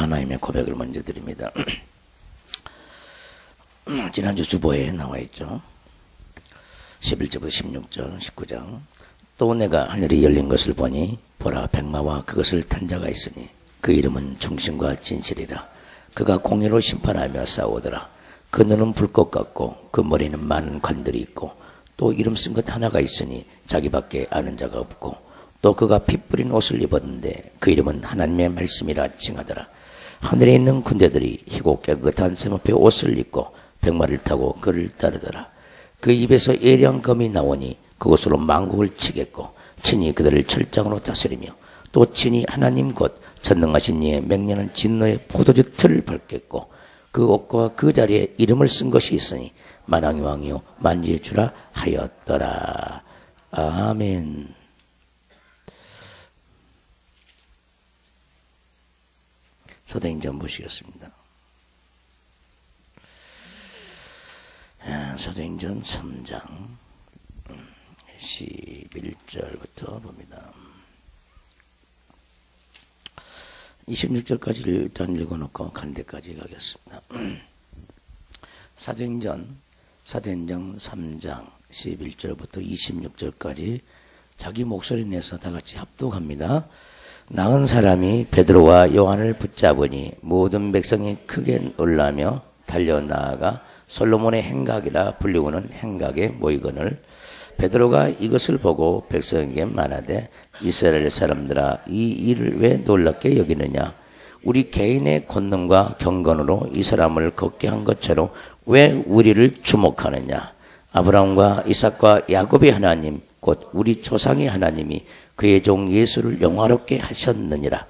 하나님의 고백을 먼저 드립니다. 지난주 주보에 나와 있죠. 11절부터 16절, 19장. 또 내가 하늘이 열린 것을 보니 보라 백마와 그것을 탄 자가 있으니 그 이름은 충신과 진실이라. 그가 공의로 심판하며 싸우더라. 그 눈은 불꽃 같고 그 머리는 많은 관들이 있고 또 이름 쓴 것 하나가 있으니 자기밖에 아는 자가 없고 또 그가 피 뿌린 옷을 입었는데 그 이름은 하나님의 말씀이라 칭하더라. 하늘에 있는 군대들이 희고 깨끗한 세마포 옷을 입고 백마를 타고 그를 따르더라. 그 입에서 예리한 검이 나오니 그것으로 만국을 치겠고 친히 그들을 철장으로 다스리며 또 친히 하나님 곧 전능하신 이의 맹렬한 진노의 포도주 틀을 밟겠고 그 옷과 그 자리에 이름을 쓴 것이 있으니 만왕의 왕이요 만주의 주라 하였더라. 아멘. 사도행전 보시겠습니다. 사도행전 3장 11절부터 봅니다. 26절까지 일단 읽어놓고 간 데까지 가겠습니다. 사도행전 3장 11절부터 26절까지 자기 목소리 내서 다 같이 합독합니다. 나은 사람이 베드로와 요한을 붙잡으니 모든 백성이 크게 놀라며 달려나아가 솔로몬의 행각이라 불리우는 행각에 모이거늘 베드로가 이것을 보고 백성에게 말하되 이스라엘 사람들아 이 일을 왜 놀랍게 여기느냐. 우리 개인의 권능과 경건으로 이 사람을 걷게 한 것처럼 왜 우리를 주목하느냐. 아브라함과 이삭과 야곱의 하나님 곧 우리 조상의 하나님이 그의 종 예수를 영화롭게 하셨느니라.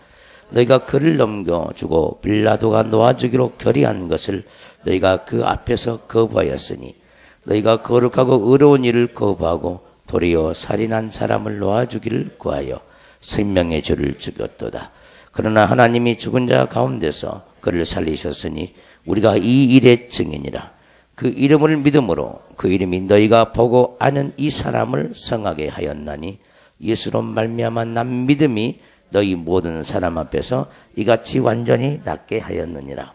너희가 그를 넘겨주고 빌라도가 놓아주기로 결의한 것을 너희가 그 앞에서 거부하였으니 너희가 거룩하고 의로운 일을 거부하고 도리어 살인한 사람을 놓아주기를 구하여 생명의 죄를 죽였도다. 그러나 하나님이 죽은 자 가운데서 그를 살리셨으니 우리가 이 일의 증인이라. 그 이름을 믿음으로 그 이름이 너희가 보고 아는 이 사람을 성하게 하였나니 예수로 말미암아 난 믿음이 너희 모든 사람 앞에서 이같이 완전히 낫게 하였느니라.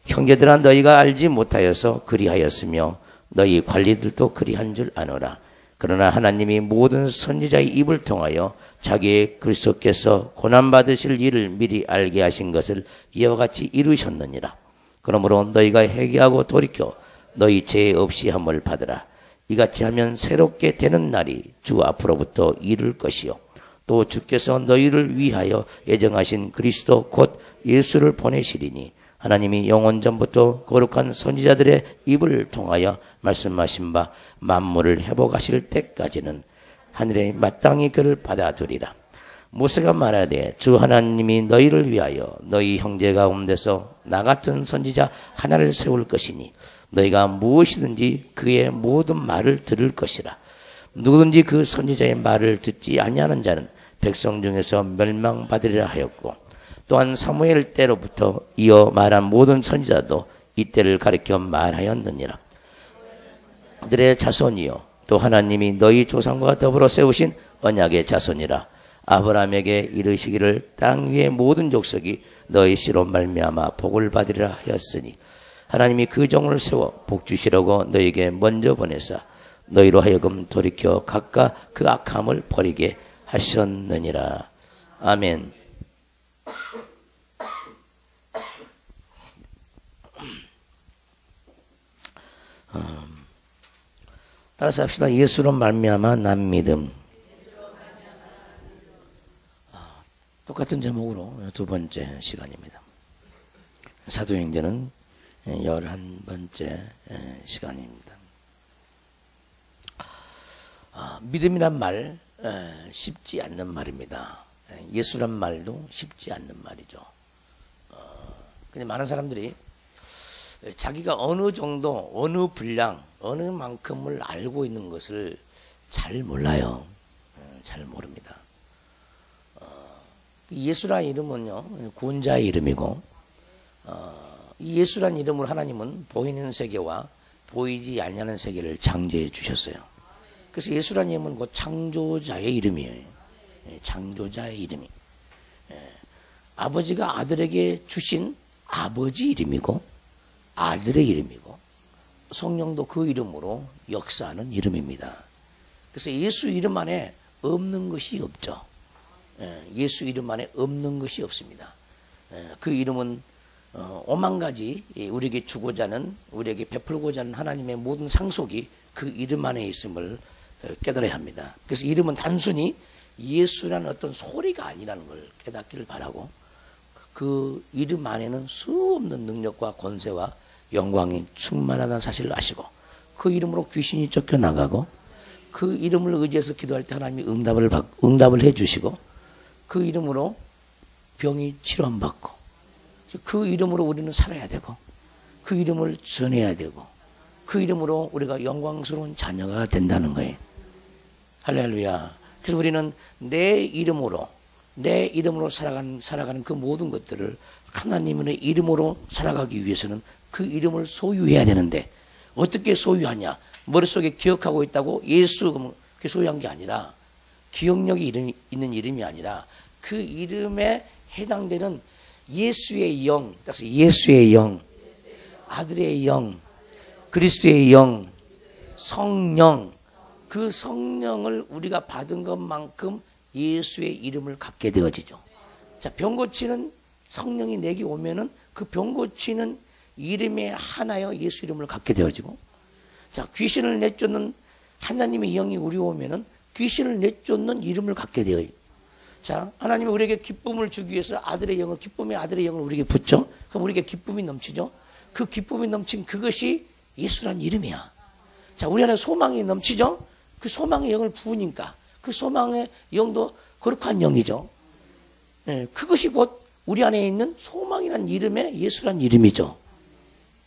형제들아 너희가 알지 못하여서 그리하였으며 너희 관리들도 그리한 줄 아노라. 그러나 하나님이 모든 선지자의 입을 통하여 자기의 그리스도께서 고난받으실 일을 미리 알게 하신 것을 이와 같이 이루셨느니라. 그러므로 너희가 회개하고 돌이켜 너희 죄 없이 함을 받으라. 이같이 하면 새롭게 되는 날이 주 앞으로부터 이룰 것이요 또 주께서 너희를 위하여 예정하신 그리스도 곧 예수를 보내시리니 하나님이 영원 전부터 거룩한 선지자들의 입을 통하여 말씀하신 바 만물을 회복하실 때까지는 하늘에 마땅히 그를 받아두리라. 모세가 말하되 주 하나님이 너희를 위하여 너희 형제 가운데서 나 같은 선지자 하나를 세울 것이니 너희가 무엇이든지 그의 모든 말을 들을 것이라. 누구든지 그 선지자의 말을 듣지 아니하는 자는 백성 중에서 멸망받으리라 하였고 또한 사무엘 때로부터 이어 말한 모든 선지자도 이때를 가리켜 말하였느니라. 그들의 자손이요 또 하나님이 너희 조상과 더불어 세우신 언약의 자손이라. 아브라함에게 이르시기를 땅 위의 모든 족속이 너희 씨로 말미암아 복을 받으리라 하였으니 하나님이 그 종을 세워 복 주시려고 너희에게 먼저 보내사 너희로 하여금 돌이켜 각각 그 악함을 버리게 하셨느니라. 아멘. 따라서 합시다. 예수로 말미암아 난 믿음. 똑같은 제목으로 두 번째 시간입니다. 사도행전은 11번째 시간입니다. 믿음이란 말 쉽지 않는 말입니다. 예수란 말도 쉽지 않는 말이죠. 근데 많은 사람들이 자기가 어느 정도, 어느 분량, 어느 만큼을 알고 있는 것을 잘 몰라요. 잘 모릅니다. 예수란 이름은요, 구원자의 이름이고, 이 예수란 이름으로 하나님은 보이는 세계와 보이지 아니하는 세계를 창조해 주셨어요. 그래서 예수란 이름은 곧 창조자의 이름이에요. 창조자의 이름이. 아버지가 아들에게 주신 아버지 이름이고 아들의 이름이고 성령도 그 이름으로 역사하는 이름입니다. 그래서 예수 이름 안에 없는 것이 없죠. 예수 이름 안에 없는 것이 없습니다. 그 이름은 오만 가지 우리에게 주고자 하는, 우리에게 베풀고자 하는 하나님의 모든 상속이 그 이름 안에 있음을 깨달아야 합니다. 그래서 이름은 단순히 예수라는 어떤 소리가 아니라는 걸 깨닫기를 바라고, 그 이름 안에는 수없는 능력과 권세와 영광이 충만하다는 사실을 아시고, 그 이름으로 귀신이 쫓겨나가고, 그 이름을 의지해서 기도할 때 하나님이 응답을 해주시고, 그 이름으로 병이 치료받고, 그 이름으로 우리는 살아야 되고, 그 이름을 전해야 되고, 그 이름으로 우리가 영광스러운 자녀가 된다는 거예요. 할렐루야. 그래서 우리는 내 이름으로 살아가는 그 모든 것들을 하나님의 이름으로 살아가기 위해서는 그 이름을 소유해야 되는데, 어떻게 소유하냐? 머릿속에 기억하고 있다고 예수 그게 소유한 게 아니라, 기억력이 있는 이름이 아니라 그 이름에 해당되는 예수의 영, 예수의 영, 아들의 영, 그리스도의 영, 성령, 그 성령을 우리가 받은 것만큼 예수의 이름을 갖게 되어지죠. 자, 병 고치는 성령이 내게 오면은 그 병 고치는 이름에 하나여 예수 이름을 갖게 되어지고, 자, 귀신을 내쫓는 하나님의 영이 우리 오면은 귀신을 내쫓는 이름을 갖게 되어요. 자, 하나님이 우리에게 기쁨을 주기 위해서 아들의 영을, 기쁨의 아들의 영을 우리에게 붓죠. 그럼 우리에게 기쁨이 넘치죠. 그 기쁨이 넘친 그것이 예수란 이름이야. 자, 우리 안에 소망이 넘치죠. 그 소망의 영을 부으니까 그 소망의 영도 거룩한 영이죠. 그것이 곧 우리 안에 있는 소망이란 이름의 예수란 이름이죠.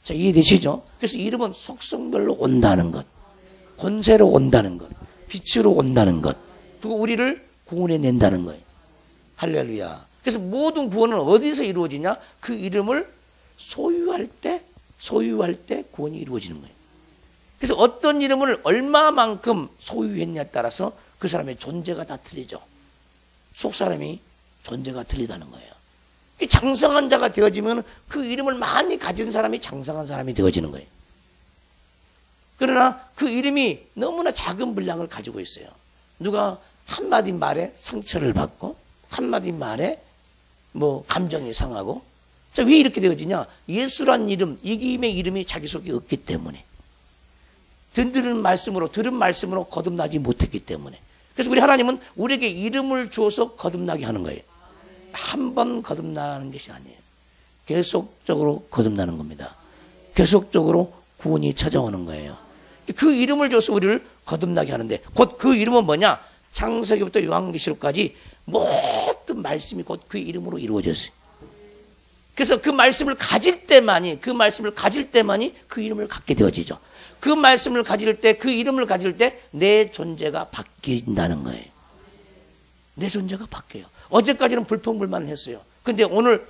자, 이해되시죠? 그래서 이름은 속성별로 온다는 것, 권세로 온다는 것, 빛으로 온다는 것, 그리고 우리를 구원해 낸다는 거예요. 할렐루야. 그래서 모든 구원은 어디서 이루어지냐? 그 이름을 소유할 때 구원이 이루어지는 거예요. 그래서 어떤 이름을 얼마만큼 소유했냐에 따라서 그 사람의 존재가 다 틀리죠. 속 사람이 존재가 틀리다는 거예요. 장성한 자가 되어지면 그 이름을 많이 가진 사람이 장성한 사람이 되어지는 거예요. 그러나 그 이름이 너무나 작은 분량을 가지고 있어요. 누가 한마디 말에 상처를 받고, 한마디 말에 감정이 상하고. 자, 왜 이렇게 되어지냐? 예수란 이름, 이김의 이름이 자기 속에 없기 때문에. 들은 말씀으로 거듭나지 못했기 때문에. 그래서 우리 하나님은 우리에게 이름을 줘서 거듭나게 하는 거예요. 한 번 거듭나는 것이 아니에요. 계속적으로 거듭나는 겁니다. 계속적으로 구원이 찾아오는 거예요. 그 이름을 줘서 우리를 거듭나게 하는데, 곧 그 이름은 뭐냐? 창세기부터 요한계시록까지 모든 말씀이 곧 그 이름으로 이루어졌어요. 그래서 그 말씀을 가질 때만이 그 이름을 갖게 되어지죠. 그 말씀을 가질 때, 그 이름을 가질 때 내 존재가 바뀐다는 거예요. 내 존재가 바뀌어요. 어제까지는 불평불만을 했어요. 근데 오늘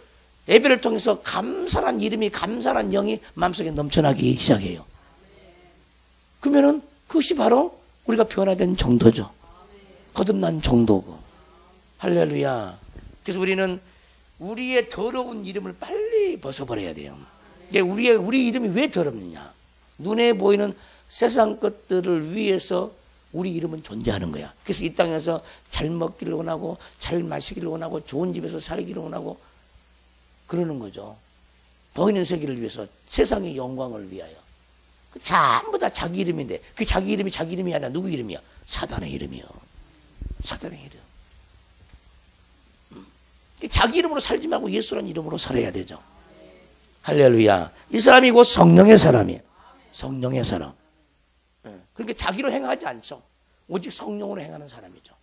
예배를 통해서 감사한 이름이, 감사한 영이 마음속에 넘쳐나기 시작해요. 그러면은 그것이 바로 우리가 변화된 정도죠. 거듭난 정도고. 할렐루야. 그래서 우리는 우리의 더러운 이름을 빨리 벗어버려야 돼요. 우리 이름이 왜 더럽느냐? 눈에 보이는 세상 것들을 위해서 우리 이름은 존재하는 거야. 그래서 이 땅에서 잘 먹기를 원하고, 잘 마시기를 원하고, 좋은 집에서 살기를 원하고, 그러는 거죠. 보이는 세계를 위해서, 세상의 영광을 위하여. 전부 다 자기 이름인데, 그 자기 이름이 아니라 누구 이름이야? 사단의 이름이요. 사단의 이름. 자기 이름으로 살지 말고 예수라는 이름으로 살아야 되죠. 할렐루야. 이 사람이 곧 성령의 사람이에요. 성령의 사람. 그러니까 자기로 행하지 않죠. 오직 성령으로 행하는 사람이죠.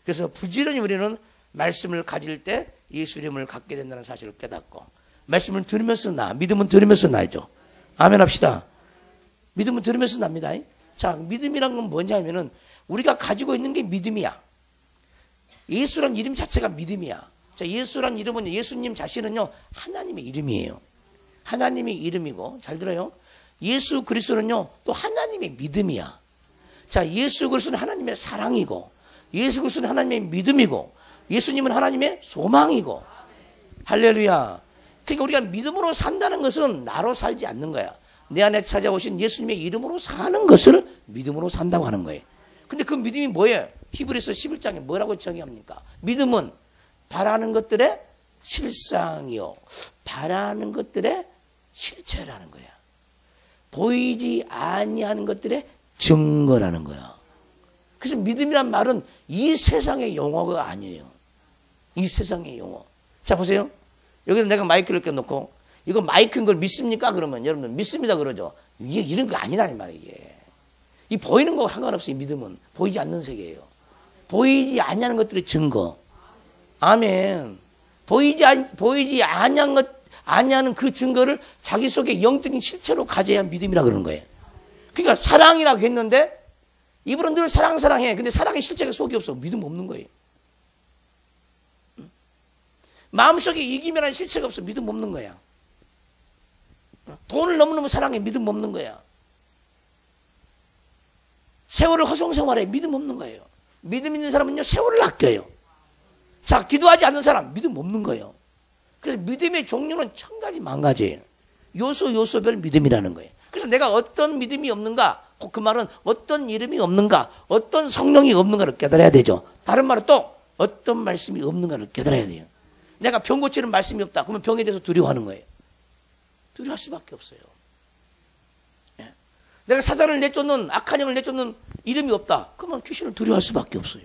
그래서 부지런히 우리는 말씀을 가질 때 예수 이름을 갖게 된다는 사실을 깨닫고, 말씀을 들으면서 믿음은 들으면서 나죠. 아멘 합시다. 믿음은 들으면서 납니다. 자, 믿음이란 건 뭐냐면은 우리가 가지고 있는 게 믿음이야. 예수란 이름 자체가 믿음이야. 자, 예수란 이름은, 예수님 자신은요, 하나님의 이름이에요. 하나님의 이름이고, 잘 들어요. 예수 그리스도는요, 또 하나님의 믿음이야. 자, 예수 그리스도는 하나님의 사랑이고, 예수 그리스도는 하나님의 믿음이고, 예수님은 하나님의 소망이고. 할렐루야. 그러니까 우리가 믿음으로 산다는 것은 나로 살지 않는 거야. 내 안에 찾아오신 예수님의 이름으로 사는 것을 믿음으로 산다고 하는 거예요. 근데 그 믿음이 뭐예요? 히브리서 11장에 뭐라고 정의합니까? 믿음은 바라는 것들의 실상이요, 바라는 것들의 실체라는 거야. 보이지 아니하는 것들의 증거라는 거야. 그래서 믿음이란 말은 이 세상의 용어가 아니에요. 이 세상의 용어. 자, 보세요. 여기서 내가 마이크를 껴놓고 이거 마이크인 걸 믿습니까? 그러면 여러분들 믿습니다 그러죠. 이게 이런 거 아니다 이 말이에요. 이게. 이 보이는 거 상관없어요. 믿음은 보이지 않는 세계예요. 보이지 아니하는 것들의 증거. 아멘. 보이지 아니하는 그 증거를 자기 속에 영적인 실체로 가져야 믿음이라 그러는 거예요. 그러니까 사랑이라고 했는데 이분은 늘 사랑해. 근데 사랑의 실체가 속이 없어. 믿음 없는 거예요. 마음속에 이기면한 실체가 없어. 믿음 없는 거야. 돈을 너무너무 사랑해. 믿음 없는 거야. 세월을 허송생활해. 믿음 없는 거예요. 믿음 있는 사람은요, 세월을 아껴요. 자, 기도하지 않는 사람, 믿음 없는 거예요. 그래서 믿음의 종류는 천 가지 만 가지예요. 요소별 믿음이라는 거예요. 그래서 내가 어떤 믿음이 없는가, 그 말은 어떤 이름이 없는가, 어떤 성령이 없는가를 깨달아야 되죠. 다른 말은 또 어떤 말씀이 없는가를 깨달아야 돼요. 내가 병 고치는 말씀이 없다. 그러면 병에 대해서 두려워하는 거예요. 두려워할 수밖에 없어요. 예. 내가 사자를 내쫓는, 악한 영을 내쫓는 이름이 없다. 그러면 귀신을 두려워할 수밖에 없어요.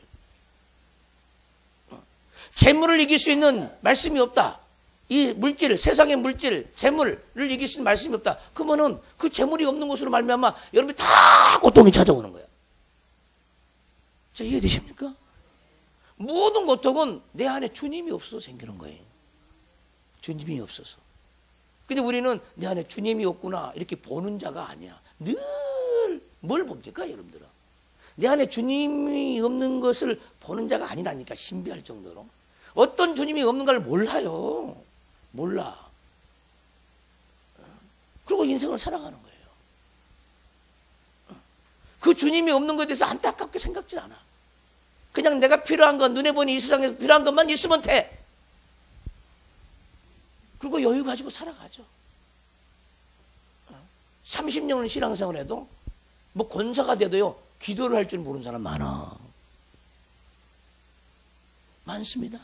재물을 이길 수 있는 말씀이 없다. 이 물질, 세상의 물질, 재물을 이길 수 있는 말씀이 없다. 그러면은 그 재물이 없는 것으로 말미암아 여러분이 다 고통이 찾아오는 거야. 자, 이해되십니까? 모든 고통은 내 안에 주님이 없어서 생기는 거예요. 주님이 없어서. 근데 우리는 내 안에 주님이 없구나 이렇게 보는 자가 아니야. 늘 뭘 봅니까 여러분들은? 내 안에 주님이 없는 것을 보는 자가 아니라니까. 신비할 정도로. 어떤 주님이 없는가를 몰라요. 몰라. 그리고 인생을 살아가는 거예요. 그 주님이 없는 것에 대해서 안타깝게 생각질 않아. 그냥 내가 필요한 것, 눈에 보니 이 세상에서 필요한 것만 있으면 돼. 그리고 여유 가지고 살아가죠. 30년을 신앙생활 해도 뭐 권사가 돼도요, 기도를 할 줄 모르는 사람 많아. 많습니다.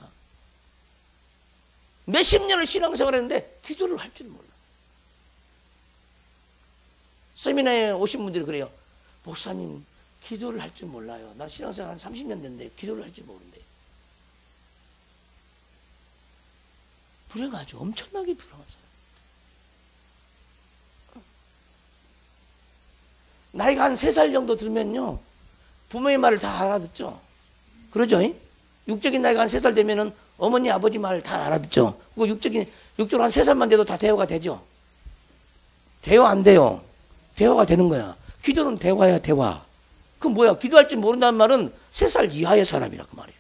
몇십 년을 신앙생활 했는데 기도를 할 줄 몰라. 세미나에 오신 분들이 그래요. 목사님, 기도를 할 줄 몰라요. 난 신앙생활 한 30년 됐는데 기도를 할 줄 모르는데. 불행하죠. 엄청나게 불행한 사람. 나이가 한 3살 정도 들면요, 부모의 말을 다 알아듣죠. 그러죠? 육적인 나이가 한 3살 되면은 어머니, 아버지 말을 다 알아듣죠. 그리고 육적으로 한 3살만 돼도 다 대화가 되죠. 대화 안 돼요. 대화가 되는 거야. 기도는 대화야, 대화. 그 뭐야? 기도할 줄 모른다는 말은 3살 이하의 사람이라 그 말이에요.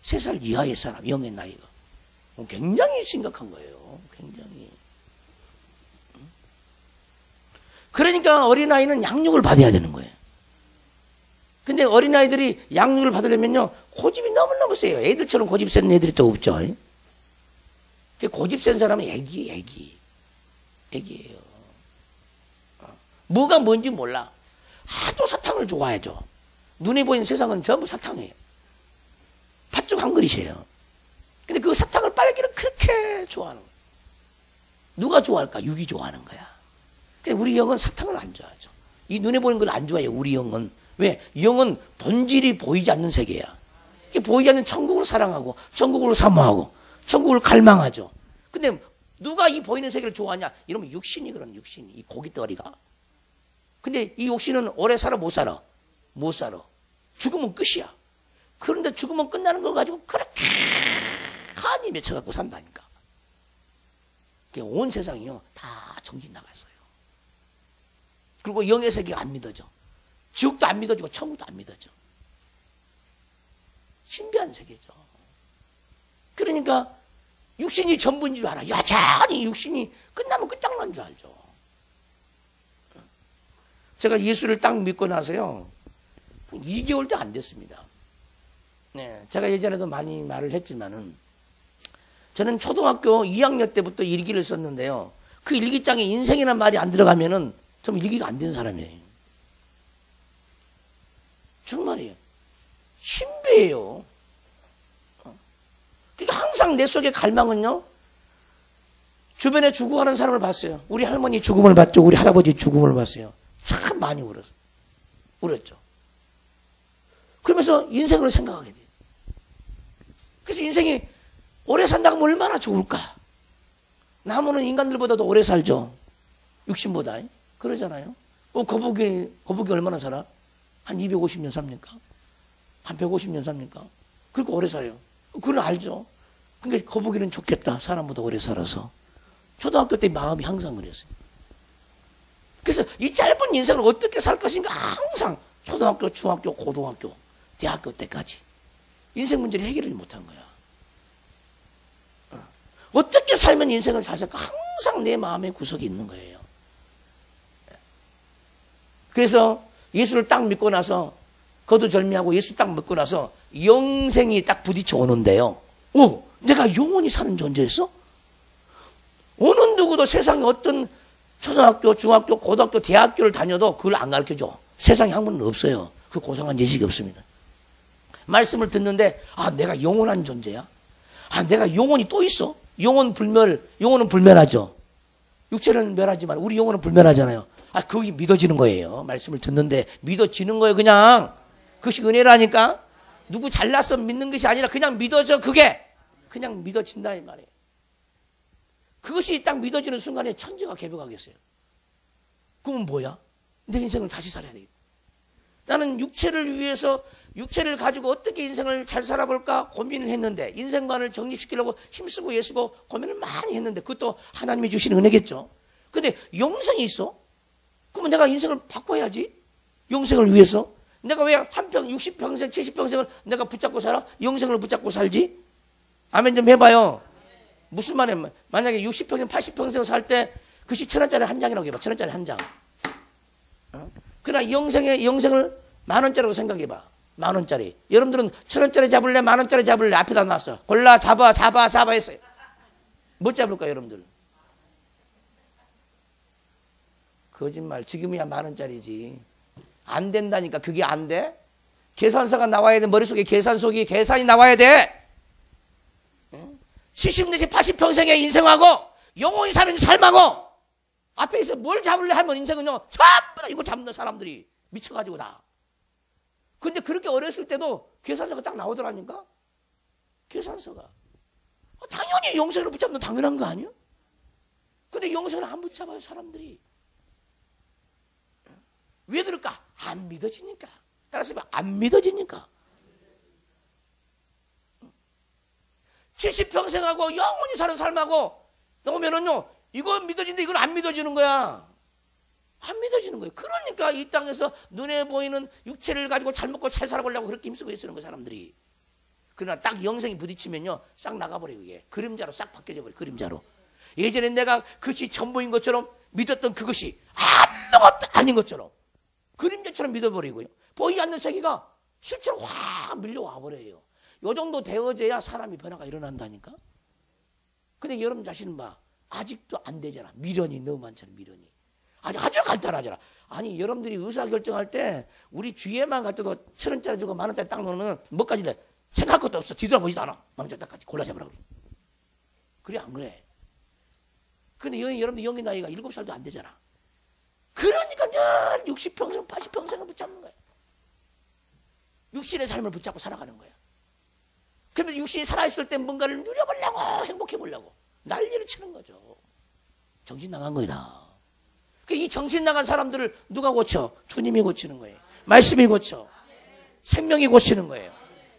3살 이하의 사람, 영의 나이가. 굉장히 심각한 거예요. 굉장히. 그러니까 어린아이는 양육을 받아야 되는 거예요. 근데 어린아이들이 양육을 받으려면요, 고집이 너무너무 세요. 애들처럼 고집 센 애들이 또 없죠. 고집 센 사람은 애기예요. 뭐가 뭔지 몰라. 하도 사탕을 좋아하죠. 눈에 보이는 세상은 전부 사탕이에요. 팥죽 한 그릇이에요. 근데 그 사탕을 빨기를 그렇게 좋아하는 거예요. 누가 좋아할까? 육이 좋아하는 거야. 근데 우리 영은 사탕을 안 좋아하죠. 이 눈에 보이는 걸 안 좋아해요. 우리 영은. 왜? 영은 본질이 보이지 않는 세계야. 보이지 않는 천국을 사랑하고, 천국을 사모하고, 천국을 갈망하죠. 근데 누가 이 보이는 세계를 좋아하냐? 이러면 육신이 그런 육신이, 이 고깃덩어리가. 근데 이 육신은 오래 살아, 못 살아? 못 살아. 죽으면 끝이야. 그런데 죽으면 끝나는 걸 가지고 그렇게 한이 맺혀갖고 산다니까. 온 세상이요, 다 정신 나갔어요. 그리고 영의 세계가 안 믿어져. 지옥도 안 믿어지고 천국도 안 믿어져. 신비한 세계죠. 그러니까 육신이 전부인 줄 알아. 여전히 육신이 끝나면 끝장난 줄 알죠. 제가 예수를 딱 믿고 나서요, 2개월도 안 됐습니다. 네, 제가 예전에도 많이 말을 했지만은, 저는 초등학교 2학년 때부터 일기를 썼는데요. 그 일기장에 인생이라는 말이 안 들어가면은 좀 일기가 안 되는 사람이에요. 정말이에요. 신비해요. 그러니까 항상 내 속에 갈망은요, 주변에 죽어가는 사람을 봤어요. 우리 할머니 죽음을 봤죠. 우리 할아버지 죽음을 봤어요. 참 많이 울었죠. 그러면서 인생을 생각하게 돼요. 그래서 인생이 오래 산다고 하면 얼마나 좋을까? 나무는 인간들보다도 오래 살죠. 육신보다. 그러잖아요. 거북이 얼마나 살아? 한 250년 삽니까? 한 150년 삽니까? 그러니까 오래 살아요. 그걸 알죠. 그러니까 거북이는 좋겠다. 사람보다 오래 살아서. 초등학교 때 마음이 항상 그랬어요. 그래서 이 짧은 인생을 어떻게 살 것인가 항상 초등학교, 중학교, 고등학교, 대학교 때까지 인생 문제를 해결을 못한 거야. 어떻게 살면 인생을 잘 살까 항상 내 마음의 구석에 있는 거예요. 그래서 예수를 딱 믿고 나서 거두절미하고 예수 딱 믿고 나서 영생이 딱 부딪혀 오는데요. 내가 영원히 사는 존재였어? 어느 누구도 세상에 어떤 초등학교, 중학교, 고등학교, 대학교를 다녀도 그걸 안 가르쳐줘. 세상에 한 분은 없어요. 그 고상한 지식이 없습니다. 말씀을 듣는데 내가 영원한 존재야? 내가 영원히 또 있어? 영원은 불멸하죠. 육체는 멸하지만 우리 영혼은 불멸하잖아요. 그게 믿어지는 거예요. 말씀을 듣는데 믿어지는 거예요. 그냥 그것이 은혜라니까. 누구 잘나서 믿는 것이 아니라 그냥 믿어져. 그게 그냥 믿어진다 이 말이에요. 그것이 딱 믿어지는 순간에 천지가 개벽하겠어요. 그러면 뭐야? 내 인생을 다시 살아야 되겠다. 나는 육체를 위해서 육체를 가지고 어떻게 인생을 잘 살아볼까 고민을 했는데, 인생관을 정립시키려고 힘쓰고 애쓰고 고민을 많이 했는데, 그것도 하나님이 주신 은혜겠죠. 근데 영생이 있어? 그러면 내가 인생을 바꿔야지. 영생을 위해서. 내가 왜 60평생 70평생을 내가 붙잡고 살아? 영생을 붙잡고 살지? 아멘 좀 해봐요. 무슨 말이에요? 만약에 60평생 80평생 살 때 그것이 1,000원짜리 한 장이라고 해봐. 1,000원짜리 한 장. 그러나 영생을 10,000원짜리라고 생각해봐. 10,000원짜리. 여러분들은 1,000원짜리 잡을래? 10,000원짜리 잡을래? 앞에다 놨어. 골라 잡아 했어요. 못 잡을까 여러분들? 거짓말. 지금이야 10,000원짜리지. 안 된다니까. 그게 안 돼? 계산서가 나와야 돼. 머릿속에 계산이 나와야 돼. 70 내지 80평생의 인생하고 영원히 사는 삶하고 앞에 있어 뭘 잡을래 하면 인생은요 전부 다 이거 잡는 사람들이 미쳐가지고 다. 근데 그렇게 어렸을 때도 계산서가 딱 나오더라니까. 계산서가. 당연히 영생을 붙잡는 당연한 거 아니야? 근데 영생을 안 붙잡아요 사람들이. 왜 그럴까? 안 믿어지니까. 따라서 안 믿어지니까. 70평생하고 영원히 사는 삶하고 나오면은요, 이거 믿어지는데 이건 안 믿어지는 거야. 안 믿어지는 거예요. 그러니까 이 땅에서 눈에 보이는 육체를 가지고 잘 먹고 잘 살아보려고 그렇게 힘쓰고 있는 거예요, 사람들이. 그러나 딱 영생이 부딪히면요, 싹 나가버려요, 이게. 그림자로 싹 바뀌어져 버려요, 그림자로. 예전에 내가 그것이 전부인 것처럼 믿었던 그것이 아무것도 아닌 것처럼 그림자처럼 믿어버리고요. 보이지 않는 세계가 실제로 확 밀려와 버려요. 요 정도 되어져야 사람이 변화가 일어난다니까. 근데 여러분 자신은 아직도 안 되잖아. 미련이 너무 많잖아. 미련이 아주 간단하잖아. 아니 여러분들이 의사결정할 때 우리 주위에만 갈 때도 1,000원짜리 주고 10,000원짜리 딱 넣으면 뭐까지 돼? 생각할 것도 없어. 뒤돌아보지도 않아. 망자 딱까지 골라잡으라 그래. 그래 안 그래? 근데 여러분들 영의 나이가 7살도 안 되잖아. 그러니까 늘 60평생 80평생을 붙잡는 거야. 육신의 삶을 붙잡고 살아가는 거야. 그러면 육신이 살아있을 때 뭔가를 누려보려고 행복해보려고 난리를 치는 거죠. 정신 나간 거다. 이 정신 나간 사람들을 누가 고쳐? 주님이 고치는 거예요. 말씀이 고쳐. 생명이 고치는 거예요.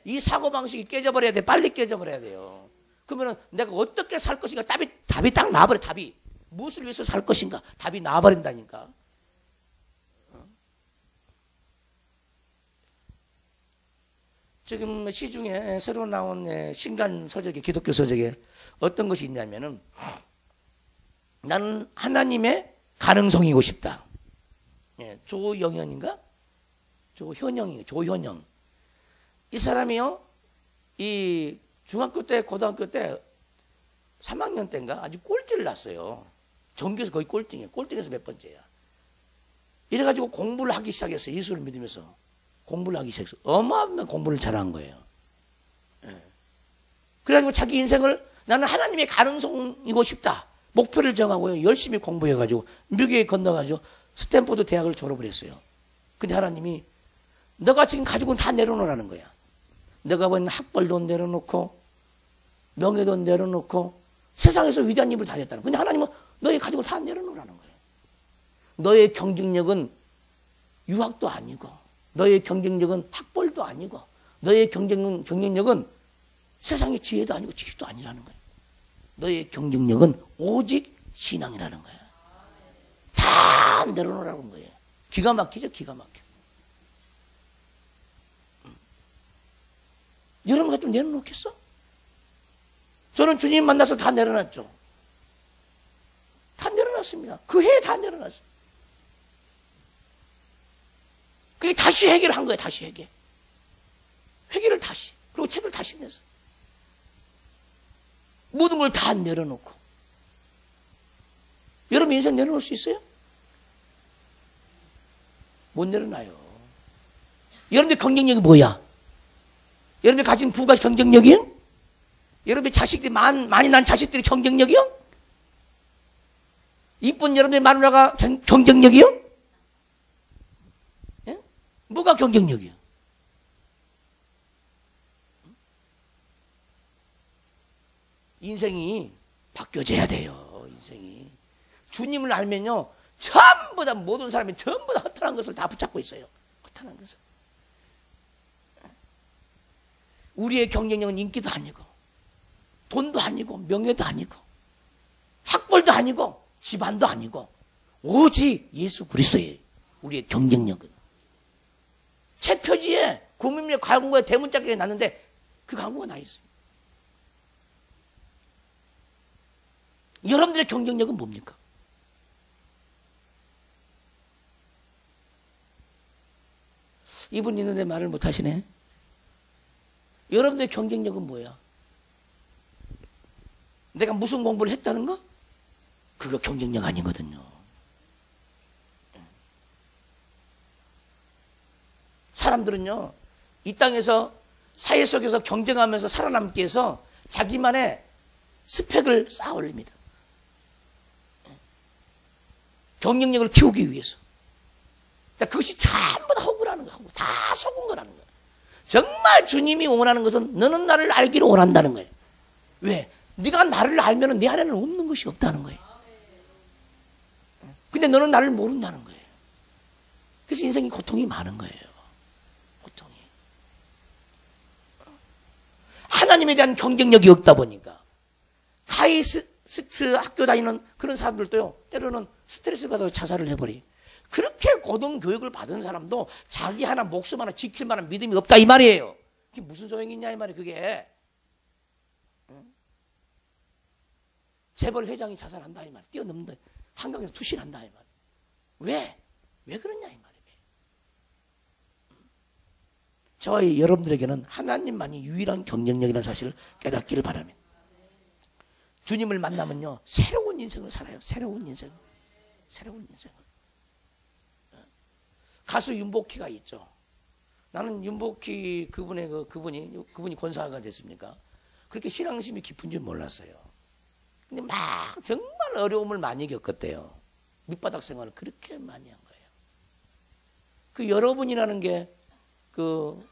이 사고방식이 깨져버려야 돼. 빨리 깨져버려야 돼요. 그러면 내가 어떻게 살 것인가 답이 딱 나와버려. 답이 무엇을 위해서 살 것인가 답이 나와버린다니까. 지금 시중에 새로 나온 신간 서적에, 기독교 서적에 어떤 것이 있냐면은, 나는 하나님의 가능성이고 싶다. 조영현인가? 조현영. 이 사람이요, 이 중학교 때, 고등학교 때 3학년 때인가 아주 꼴찌를 났어요. 전교에서 거의 꼴등이에요. 꼴등에서 몇 번째야. 이래가지고 공부를 하기 시작했어요. 예수를 믿으면서 공부를 하기 시작했어요. 어마어마한 공부를 잘한 거예요. 예. 그래가지고 자기 인생을 나는 하나님의 가능성이고 싶다. 목표를 정하고요. 열심히 공부해가지고 미국에 건너가지고 스탠포드 대학을 졸업을 했어요. 근데 하나님이 너가 지금 가지고 다 내려놓으라는 거야. 너가 번 학벌도 내려놓고 명예도 내려놓고 세상에서 위대한 일을 다 했다는 거야. 근데 하나님은 너의 가지고 다 내려놓으라는 거예요. 너의 경쟁력은 유학도 아니고 너의 경쟁력은 학벌도 아니고 너의 경쟁력은 세상의 지혜도 아니고 지식도 아니라는 거예요. 너의 경쟁력은 오직 신앙이라는 거예요. 다 내려놓으라는 거예요. 기가 막히죠. 기가 막혀. 여러분 같으면 내려놓겠어? 저는 주님 만나서 다 내려놨죠. 다 내려놨습니다. 그 해에 다 내려놨어요. 그게 다시 회개를 한 거예요. 다시 회개. 회개를 다시. 그리고 책을 다시 냈어. 모든 걸 다 내려놓고. 여러분 인생 내려놓을 수 있어요? 못 내려놔요. 여러분의 경쟁력이 뭐야? 여러분이 가진 부가 경쟁력이요? 여러분의 자식들이 많이 난 자식들이 경쟁력이요? 이쁜 여러분의 마누라가 경쟁력이요? 예? 뭐가 경쟁력이요? 인생이 바뀌어져야 돼요. 인생이. 주님을 알면요. 전부 다 모든 사람이 전부 다 허탄한 것을 다 붙잡고 있어요. 허탄한 것을. 우리의 경쟁력은 인기도 아니고 돈도 아니고 명예도 아니고 학벌도 아니고 집안도 아니고 오직 예수 그리스도예요. 우리의 경쟁력은. 책 표지에 국민의 광고에 대문짝에 났는데 그 광고가 나 있어요. 여러분들의 경쟁력은 뭡니까? 이분 있는데 말을 못하시네. 여러분들의 경쟁력은 뭐야? 내가 무슨 공부를 했다는 거? 그거 경쟁력 아니거든요. 사람들은요, 이 땅에서 사회 속에서 경쟁하면서 살아남기 위해서 자기만의 스펙을 쌓아 올립니다. 경쟁력을 키우기 위해서. 그것이 전부 다 허구라는 거고 다 속은 거라는 거예요. 정말 주님이 원하는 것은 너는 나를 알기를 원한다는 거예요. 왜? 네가 나를 알면 내 안에는 없는 것이 없다는 거예요. 근데 너는 나를 모른다는 거예요. 그래서 인생이 고통이 많은 거예요. 고통이. 하나님에 대한 경쟁력이 없다 보니까 하이스트 학교 다니는 그런 사람들도요, 때로는 스트레스 받아서 자살을 해버려요. 그렇게 고등교육을 받은 사람도 자기 하나 목숨 하나 지킬 만한 믿음이 없다 이 말이에요. 그게 무슨 소용이 있냐 이 말이에요. 그게. 재벌 회장이 자살한다 이 말이에요. 뛰어넘는다. 한강에서 투신한다 이 말이에요. 왜? 왜 그러냐 이 말이에요. 저와 여러분들에게는 하나님만이 유일한 경쟁력이라는 사실을 깨닫기를 바랍니다. 주님을 만나면요, 새로운 인생을 살아요. 새로운 인생. 새로운 인생을. 가수 윤복희가 있죠. 나는 윤복희 그분이 권사가 됐습니까? 그렇게 신앙심이 깊은 줄 몰랐어요. 근데 막 정말 어려움을 많이 겪었대요. 밑바닥 생활을 그렇게 많이 한 거예요. 그 여러분이라는 게 그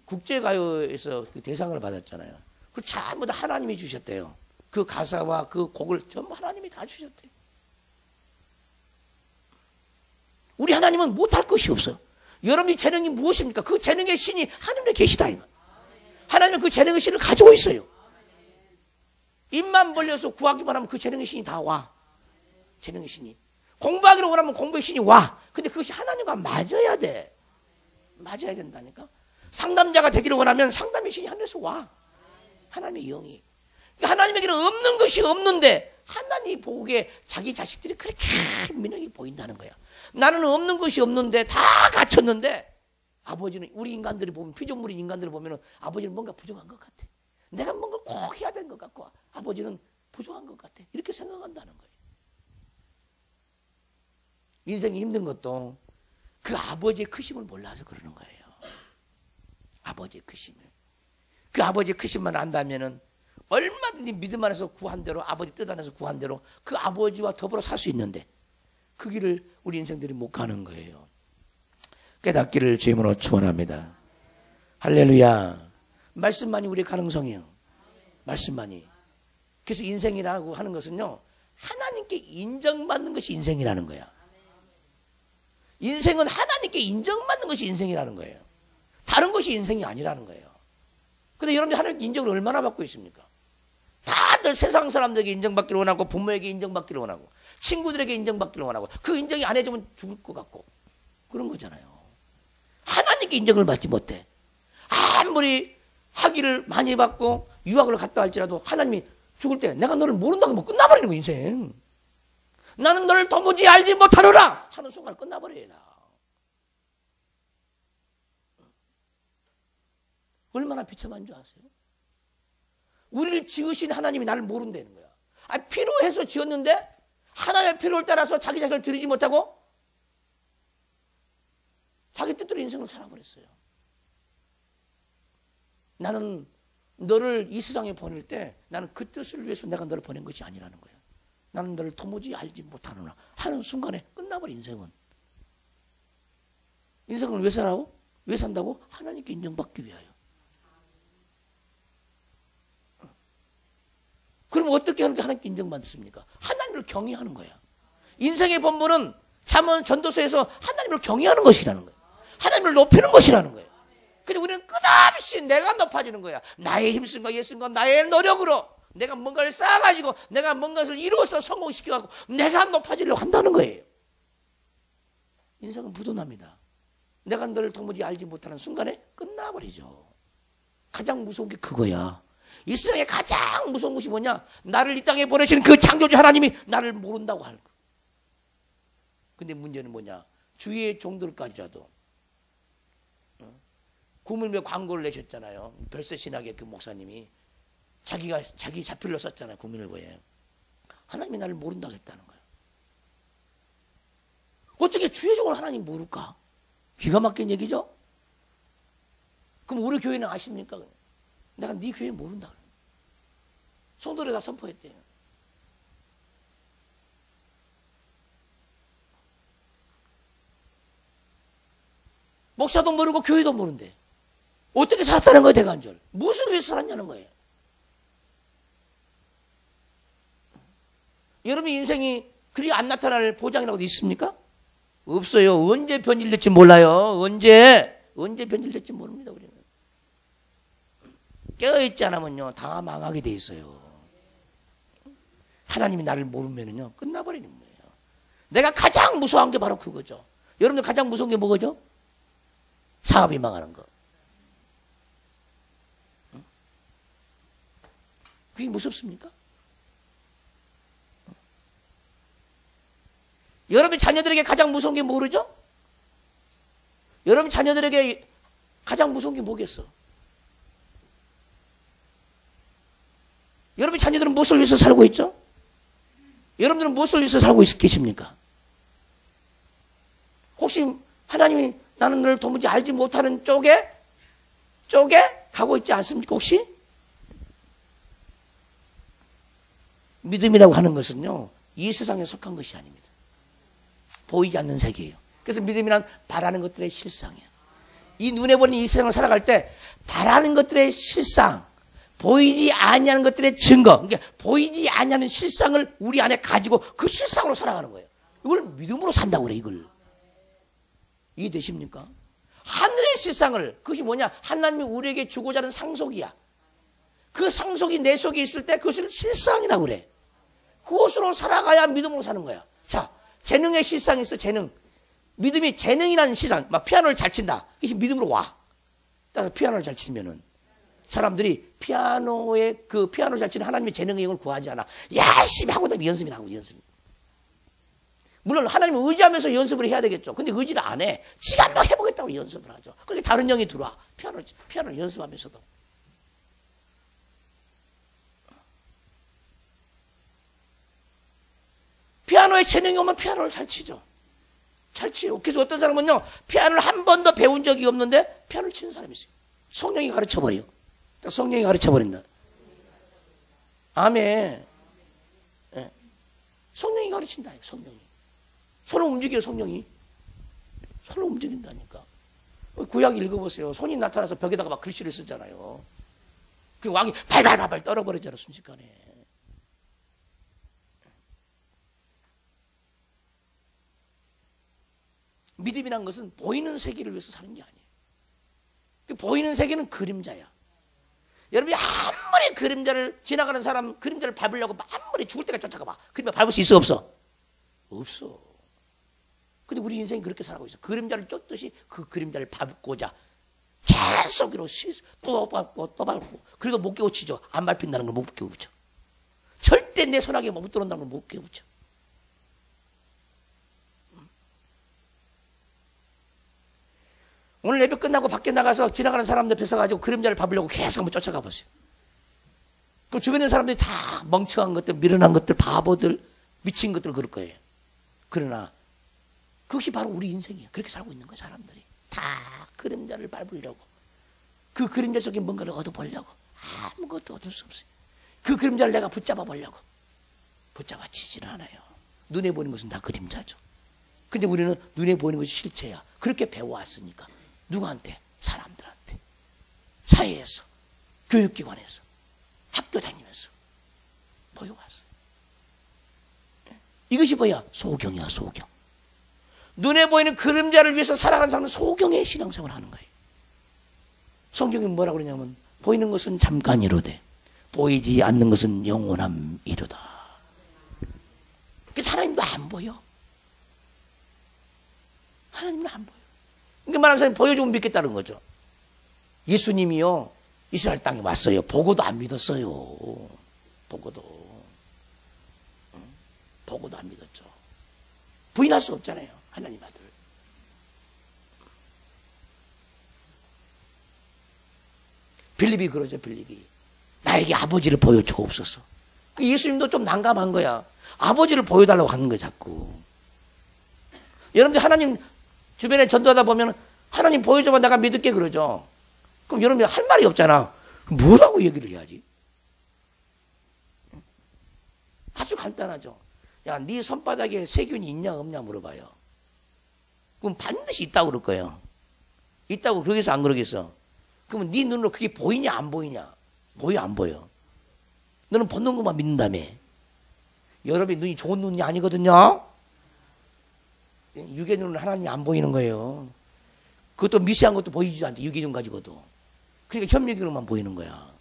국제가요에서 그 대상을 받았잖아요. 그걸 전부 다 하나님이 주셨대요. 그 가사와 그 곡을 전부 하나님이 다 주셨대요. 우리 하나님은 못할 것이 없어요. 여러분의 재능이 무엇입니까? 그 재능의 신이 하늘에 계시다. 하나님은 그 재능의 신을 가지고 있어요. 입만 벌려서 구하기만 하면 그 재능의 신이 다 와. 재능의 신이. 공부하기를 원하면 공부의 신이 와. 근데 그것이 하나님과 맞아야 돼. 맞아야 된다니까. 상담자가 되기를 원하면 상담의 신이 하늘에서 와. 하나님의 영이. 그러니까 하나님에게는 없는 것이 없는데 하나님이 보기에 자기 자식들이 그렇게 민영이 보인다는 거야. 나는 없는 것이 없는데 다 갖췄는데 아버지는 우리 인간들이 보면 피조물인 인간들을 보면 아버지는 뭔가 부족한 것 같아. 내가 뭔가 꼭 해야 되는 것 같고 아버지는 부족한 것 같아. 이렇게 생각한다는 거예요. 인생이 힘든 것도 그 아버지의 크심을 몰라서 그러는 거예요. 아버지의 크심을. 그 아버지의 크심만 안다면은 얼마든지 믿음 안에서 구한 대로, 아버지 뜻 안에서 구한 대로 그 아버지와 더불어 살 수 있는데 그 길을 우리 인생들이 못 가는 거예요. 깨닫기를 주님으로 축원합니다. 할렐루야. 말씀만이 우리의 가능성이에요. 말씀만이. 그래서 인생이라고 하는 것은요, 하나님께 인정받는 것이 인생이라는 거야. 인생은 하나님께 인정받는 것이 인생이라는 거예요. 다른 것이 인생이 아니라는 거예요. 근데 여러분들 하나님 인정을 얼마나 받고 있습니까? 다들 세상 사람들에게 인정받기를 원하고, 부모에게 인정받기를 원하고, 친구들에게 인정받기를 원하고, 그 인정이 안 해주면 죽을 것 같고 그런 거잖아요. 하나님께 인정을 받지 못해. 아무리 학위를 많이 받고 유학을 갔다 할지라도 하나님이 죽을 때 내가 너를 모른다고 하면 끝나버리는 거야, 인생. 나는 너를 도무지 알지 못하노라 하는 순간 끝나버려요. 얼마나 비참한 줄 아세요? 우리를 지으신 하나님이 나를 모른다는 거야. 필요해서 지었는데 하나님의 필요를 따라서 자기 자신을 드리지 못하고 자기 뜻대로 인생을 살아버렸어요. 나는 너를 이 세상에 보낼 때 나는 그 뜻을 위해서 내가 너를 보낸 것이 아니라는 거야. 나는 너를 도무지 알지 못하노라 하는 순간에 끝나버린 인생은. 인생을 왜 살아요? 왜 산다고? 하나님께 인정받기 위하여. 그럼 어떻게 하는 게 하나님께 인정받습니까? 하나님을 경외하는 거야. 인생의 본분은 잠언 전도서에서 하나님을 경외하는 것이라는 거야. 하나님을 높이는 것이라는 거예요. 근데 우리는 끝없이 내가 높아지는 거야. 나의 힘쓴과 예쓴과 나의 노력으로 내가 뭔가를 쌓아가지고 내가 뭔가를 이루어서 성공시켜가지고 내가 높아지려고 한다는 거예요. 인생은 부도납니다. 내가 너를 도무지 알지 못하는 순간에 끝나버리죠. 가장 무서운 게 그거야. 이 세상에 가장 무서운 것이 뭐냐? 나를 이 땅에 보내신 그 창조주 하나님이 나를 모른다고 할 거. 근데 문제는 뭐냐? 주위의 종들까지라도 구물며 광고를 내셨잖아요. 별세신학의 그 목사님이 자기 자필로 썼잖아요. 구물보에. 하나님이 나를 모른다고 했다는 거예요. 어떻게 주의적으로 하나님 모를까? 기가 막힌 얘기죠? 그럼 우리 교회는 아십니까? 내가 네 교회 모른다. 성도들이 다 선포했대요. 목사도 모르고 교회도 모른대. 어떻게 살았다는 거예요, 대간절? 무슨 왜 살았냐는 거예요. 여러분 인생이 그리 안 나타날 보장이라고도 있습니까? 없어요. 언제 변질될지 몰라요. 언제 변질될지 모릅니다, 우리는. 깨어있지 않으면요, 다 망하게 돼 있어요. 하나님이 나를 모르면은요, 끝나버리는 거예요. 내가 가장 무서워한 게 바로 그거죠. 여러분들 가장 무서운 게 뭐죠? 사업이 망하는 거. 그게 무섭습니까? 여러분 자녀들에게 가장 무서운 게 뭐죠? 여러분 자녀들에게 가장 무서운 게 뭐겠어? 여러분 자녀들은 무엇을 위해서 살고 있죠? 여러분들은 무엇을 위해서 살고 계십니까? 혹시 하나님이 나는 너를 도무지 알지 못하는 쪽에 가고 있지 않습니까? 혹시? 믿음이라고 하는 것은요, 이 세상에 속한 것이 아닙니다. 보이지 않는 세계예요. 그래서 믿음이란 바라는 것들의 실상이에요. 이 눈에 보이는 이 세상을 살아갈 때 바라는 것들의 실상, 보이지 아니하는 것들의 증거, 그러니까 보이지 아니하는 실상을 우리 안에 가지고 그 실상으로 살아가는 거예요. 이걸 믿음으로 산다고 그래, 이걸. 이해되십니까? 하늘의 실상을, 그것이 뭐냐? 하나님이 우리에게 주고자 하는 상속이야. 그 상속이 내 속에 있을 때 그것을 실상이라고 그래. 그것으로 살아가야 믿음으로 사는 거야. 자, 재능의 실상이 있어, 재능. 믿음이 재능이라는 실상, 막 피아노를 잘 친다. 그것이 믿음으로 와. 따라서 피아노를 잘 치면은 사람들이 피아노를 잘 치는 하나님의 재능의 영을 구하지 않아. 열심히 하고 나면 연습이 나고, 연습. 물론 하나님을 의지하면서 연습을 해야 되겠죠. 근데 의지를 안 해. 지가 한번 해보겠다고 연습을 하죠. 그렇게 다른 영이 들어와. 피아노를 연습하면서도. 피아노에 재능이 오면 피아노를 잘 치죠. 잘 치요. 그래서 어떤 사람은요, 피아노를 한 번도 배운 적이 없는데 피아노를 치는 사람이 있어요. 성령이 가르쳐버려요. 성령이 가르쳐버린다. 아멘. 네. 성령이 가르친다. 성령이. 손을 움직여요. 성령이. 손을 움직인다니까. 구약 읽어보세요. 손이 나타나서 벽에다가 막 글씨를 쓰잖아요. 그 왕이 발발발발 떨어버리잖아. 순식간에. 믿음이란 것은 보이는 세계를 위해서 사는 게 아니에요. 그 보이는 세계는 그림자야. 여러분이 아무리 그림자를 지나가는 사람 그림자를 밟으려고 아무리 죽을 때까지 쫓아가 봐. 그림자 밟을 수 있어 없어? 없어. 근데 우리 인생이 그렇게 살아가고 있어. 그림자를 쫓듯이 그 그림자를 밟고자 계속으로 또 밟고 또 밟고. 그리고 못 깨우치죠. 안 밟힌다는 걸 못 깨우쳐. 절대 내 손아귀에 못 들어온다는 걸 못 깨우쳐. 오늘 예배 끝나고 밖에 나가서 지나가는 사람들 뺏어가지고 그림자를 밟으려고 계속 한번 쫓아가 보세요. 그럼 주변에 있는 사람들이 다 멍청한 것들, 미련한 것들, 바보들, 미친 것들 그럴 거예요. 그러나 그것이 바로 우리 인생이에요. 그렇게 살고 있는 거예요. 사람들이 다 그림자를 밟으려고, 그 그림자 속에 뭔가를 얻어보려고. 아무것도 얻을 수 없어요. 그 그림자를 내가 붙잡아 보려고. 붙잡아치지는 않아요. 눈에 보이는 것은 다 그림자죠. 근데 우리는 눈에 보이는 것이 실체야. 그렇게 배워왔으니까. 누구한테? 사람들한테. 사회에서, 교육기관에서, 학교 다니면서 보여왔어요. 이것이 뭐야? 소경이야, 소경. 눈에 보이는 그림자를 위해서 살아가는 사람은 소경의 신앙생활을 하는 거예요. 성경이 뭐라고 그러냐면 보이는 것은 잠깐이로되 보이지 않는 것은 영원함이로다. 그래서 하나님도 안 보여. 하나님은 안 보여. 그러니까 말하는 사람이 보여주면 믿겠다는 거죠. 예수님이요, 이스라엘 땅에 왔어요. 보고도 안 믿었어요. 보고도 안 믿었죠. 부인할 수 없잖아요. 하나님 아들. 빌립이 그러죠. 빌립이 나에게 아버지를 보여주옵소서. 예수님도 좀 난감한 거야. 아버지를 보여달라고 하는 거야 자꾸. 여러분들 하나님 주변에 전도하다 보면 하나님 보여줘봐 내가 믿을게 그러죠. 그럼 여러분이 할 말이 없잖아. 뭐라고 얘기를 해야지? 아주 간단하죠. 야, 네 손바닥에 세균이 있냐 없냐 물어봐요. 그럼 반드시 있다고 그럴 거예요. 있다고 그러겠어 안 그러겠어? 그러면 네 눈으로 그게 보이냐 안 보이냐? 보여 안 보여? 너는 보는 것만 믿는다며. 여러분이 눈이 좋은 눈이 아니거든요. 육의 눈은 하나님이 안 보이는 거예요. 그것도 미세한 것도 보이지도 않죠. 육의 눈 가지고도. 그러니까 현미경으로만 보이는 거야.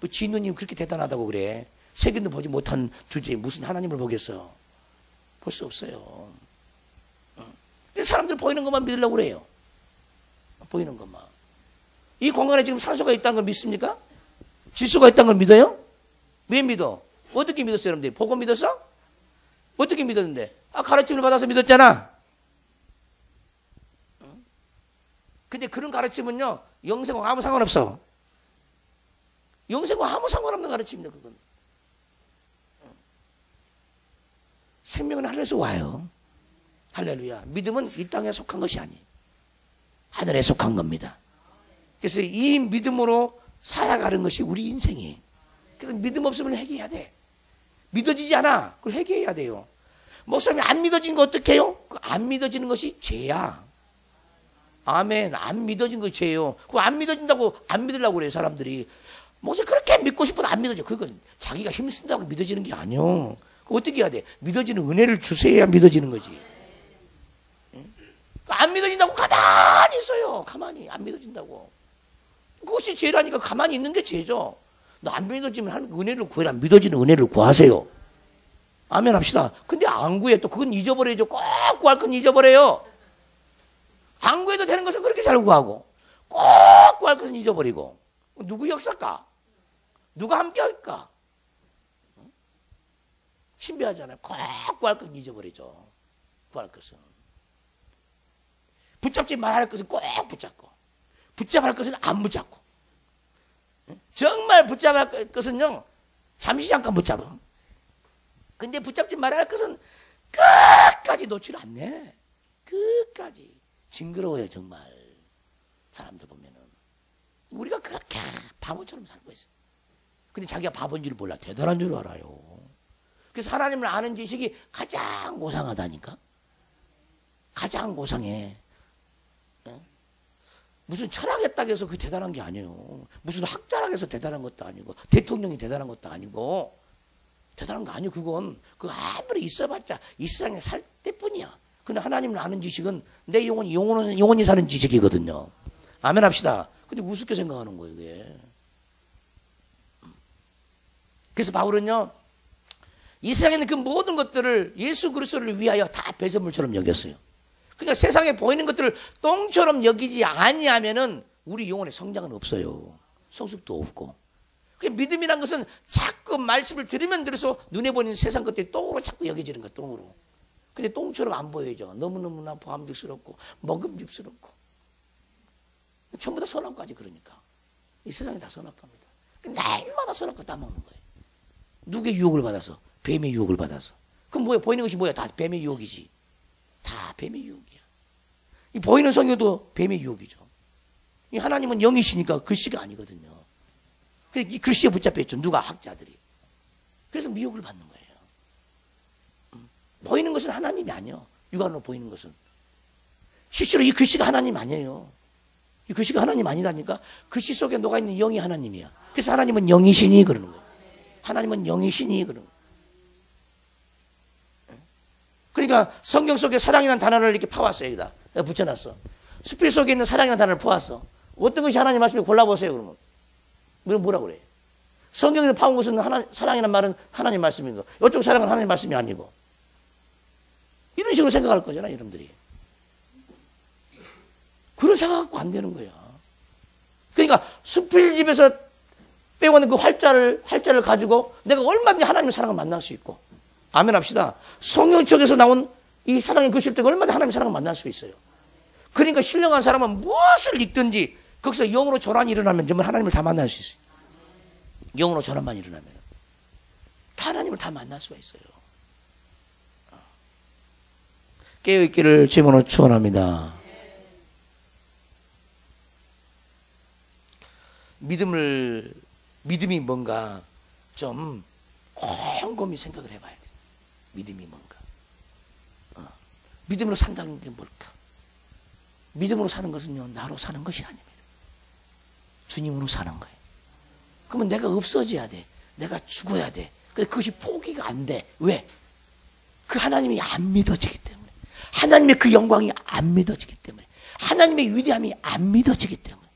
뭐 지 눈이 그렇게 대단하다고 그래. 세균도 보지 못한 주제에 무슨 하나님을 보겠어. 볼 수 없어요. 근데 사람들 보이는 것만 믿으려고 그래요. 보이는 것만. 이 공간에 지금 산소가 있다는 걸 믿습니까? 질소가 있다는 걸 믿어요? 왜 믿어? 어떻게 믿었어요, 여러분들? 보고 믿었어? 어떻게 믿었는데? 가르침을 받아서 믿었잖아. 근데 그런 가르침은요, 영생과 아무 상관없어. 영생과 아무 상관없는 가르침입니다, 그건. 생명은 하늘에서 와요. 할렐루야. 믿음은 이 땅에 속한 것이 아니에요. 하늘에 속한 겁니다. 그래서 이 믿음으로 살아가는 것이 우리 인생이에요. 그래서 믿음 없으면 회개해야 돼. 믿어지지 않아. 그걸 회개해야 돼요. 목사님이 안 믿어지는 거 어떻게 해요? 안 믿어지는 것이 죄야. 아멘. 안 믿어진 것이 죄예요. 그거 안 믿어진다고 안 믿으려고 그래요, 사람들이. 목사님 그렇게 믿고 싶어도 안 믿어져. 그건 자기가 힘쓴다고 믿어지는 게 아니요. 그거 어떻게 해야 돼? 믿어지는 은혜를 주셔야 믿어지는 거지. 안 믿어진다고 가만히 있어요. 가만히 안 믿어진다고. 그것이 죄라니까 가만히 있는 게 죄죠. 너 안 믿어지면 하나님 은혜를 구해라. 믿어지는 은혜를 구하세요. 아멘 합시다. 근데 안 구해. 또 그건 잊어버려야죠. 꼭 구할 건 잊어버려요. 안 구해도 되는 것은 그렇게 잘 구하고 꼭 구할 것은 잊어버리고. 누구 역사일까? 누가 함께 할까? 신비하잖아요. 꼭 구할 것은 잊어버리죠. 구할 것은. 붙잡지 말아야 할 것은 꼭 붙잡고, 붙잡아야 할 것은 안 붙잡고. 정말 붙잡아야 할 것은요, 잠시 잠깐 붙잡아. 근데 붙잡지 말아야 할 것은 끝까지 놓질 않네. 끝까지. 징그러워요, 정말. 사람들 보면은. 우리가 그렇게 바보처럼 살고 있어요. 근데 자기가 바보인 줄 몰라. 대단한 줄 알아요. 그래서 하나님을 아는 지식이 가장 고상하다니까. 가장 고상해. 무슨 철학했다고 해서 그게 대단한 게 아니에요. 무슨 학자라고 해서 대단한 것도 아니고 대통령이 대단한 것도 아니고 대단한 거 아니에요. 그건 그 아무리 있어봤자 이 세상에 살 때뿐이야. 근데 하나님을 아는 지식은 내 영혼이 사는 지식이거든요. 아멘 합시다. 근데 우습게 생각하는 거예요, 이게. 그래서 바울은요, 이 세상에 있는 그 모든 것들을 예수 그리스도를 위하여 다 배설물처럼 여겼어요. 그러니까 세상에 보이는 것들을 똥처럼 여기지 아니하면은 우리 영혼의 성장은 없어요. 성숙도 없고. 그 믿음이란 것은 자꾸 말씀을 들으면 들을수록 눈에 보이는 세상 것들이 똥으로 자꾸 여겨지는 거야, 똥으로. 근데 똥처럼 안 보여져. 너무너무나 보암직스럽고 먹음직스럽고. 전부 다 선악과지, 그러니까. 이 세상이 다 선악과입니다. 날마다 선악과 따먹는 거예요. 누구의 유혹을 받아서? 뱀의 유혹을 받아서. 그럼 뭐야? 보이는 것이 뭐야? 다 뱀의 유혹이지. 다 뱀의 유혹이야. 이 보이는 성경도 뱀의 유혹이죠. 이 하나님은 영이시니까 글씨가 아니거든요. 그래서 이 글씨에 붙잡혀있죠. 누가? 학자들이. 그래서 미혹을 받는 거예요. 보이는 것은 하나님이 아니에요. 육안으로 보이는 것은. 실제로 이 글씨가 하나님 아니에요. 이 글씨가 하나님 아니다니까. 글씨 속에 녹아있는 영이 하나님이야. 그래서 하나님은 영이시니 그러는 거예요. 하나님은 영이시니 그러는 거예요. 그러니까 성경 속에 사랑이라는 단어를 이렇게 파왔어요. 여기다 붙여놨어. 수필 속에 있는 사랑이라는 단어를 파왔어. 어떤 것이 하나님 말씀을 골라보세요. 그러면 뭐라고 그래? 성경에서 파온 것은 사랑이라는 말은 하나님 말씀인 거. 이쪽 사랑은 하나님 말씀이 아니고. 이런 식으로 생각할 거잖아, 여러분들이. 그런 생각 갖고 안 되는 거야. 그러니까 수필집에서 빼고는 그 활자를 가지고 내가 얼마든지 하나님의 사랑을 만날 수 있고. 아멘 합시다. 성경 쪽에서 나온 이 사랑의 글씨를 때가 얼마나 하나님의 사랑을 만날 수 있어요. 그러니까 신령한 사람은 무엇을 읽든지 거기서 영으로 전환이 일어나면 정말 하나님을 다 만날 수 있어요. 영으로 전환만 일어나면 다 하나님을 다 만날 수가 있어요. 깨어있기를 주님으로 축원합니다. 믿음이 뭔가 좀 곰곰이 생각을 해봐야 돼. 믿음이 뭔가. 믿음으로 산다는 게 뭘까? 믿음으로 사는 것은요, 나로 사는 것이 아닙니다. 주님으로 사는 거예요. 그러면 내가 없어져야 돼. 내가 죽어야 돼. 근데 그것이 포기가 안 돼. 왜? 그 하나님이 안 믿어지기 때문에. 하나님의 그 영광이 안 믿어지기 때문에. 하나님의 위대함이 안 믿어지기 때문에.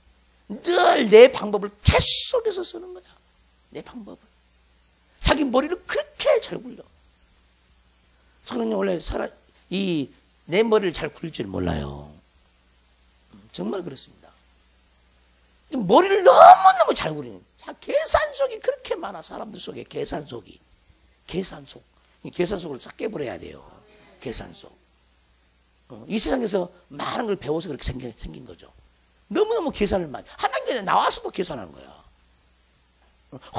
늘 내 방법을 계속해서 쓰는 거야. 내 방법을. 자기 머리를 그렇게 잘 굴려. 저는 원래 내 머리를 잘 굴릴 줄 몰라요. 정말 그렇습니다. 머리를 너무너무 잘 굴리는. 계산속이 그렇게 많아. 사람들 속에 계산속이. 계산속. 계산속을 싹 깨버려야 돼요. 계산속. 이 세상에서 많은 걸 배워서 그렇게 생긴 거죠. 너무너무 계산을 많이. 하나님께 나와서도 계산하는 거야.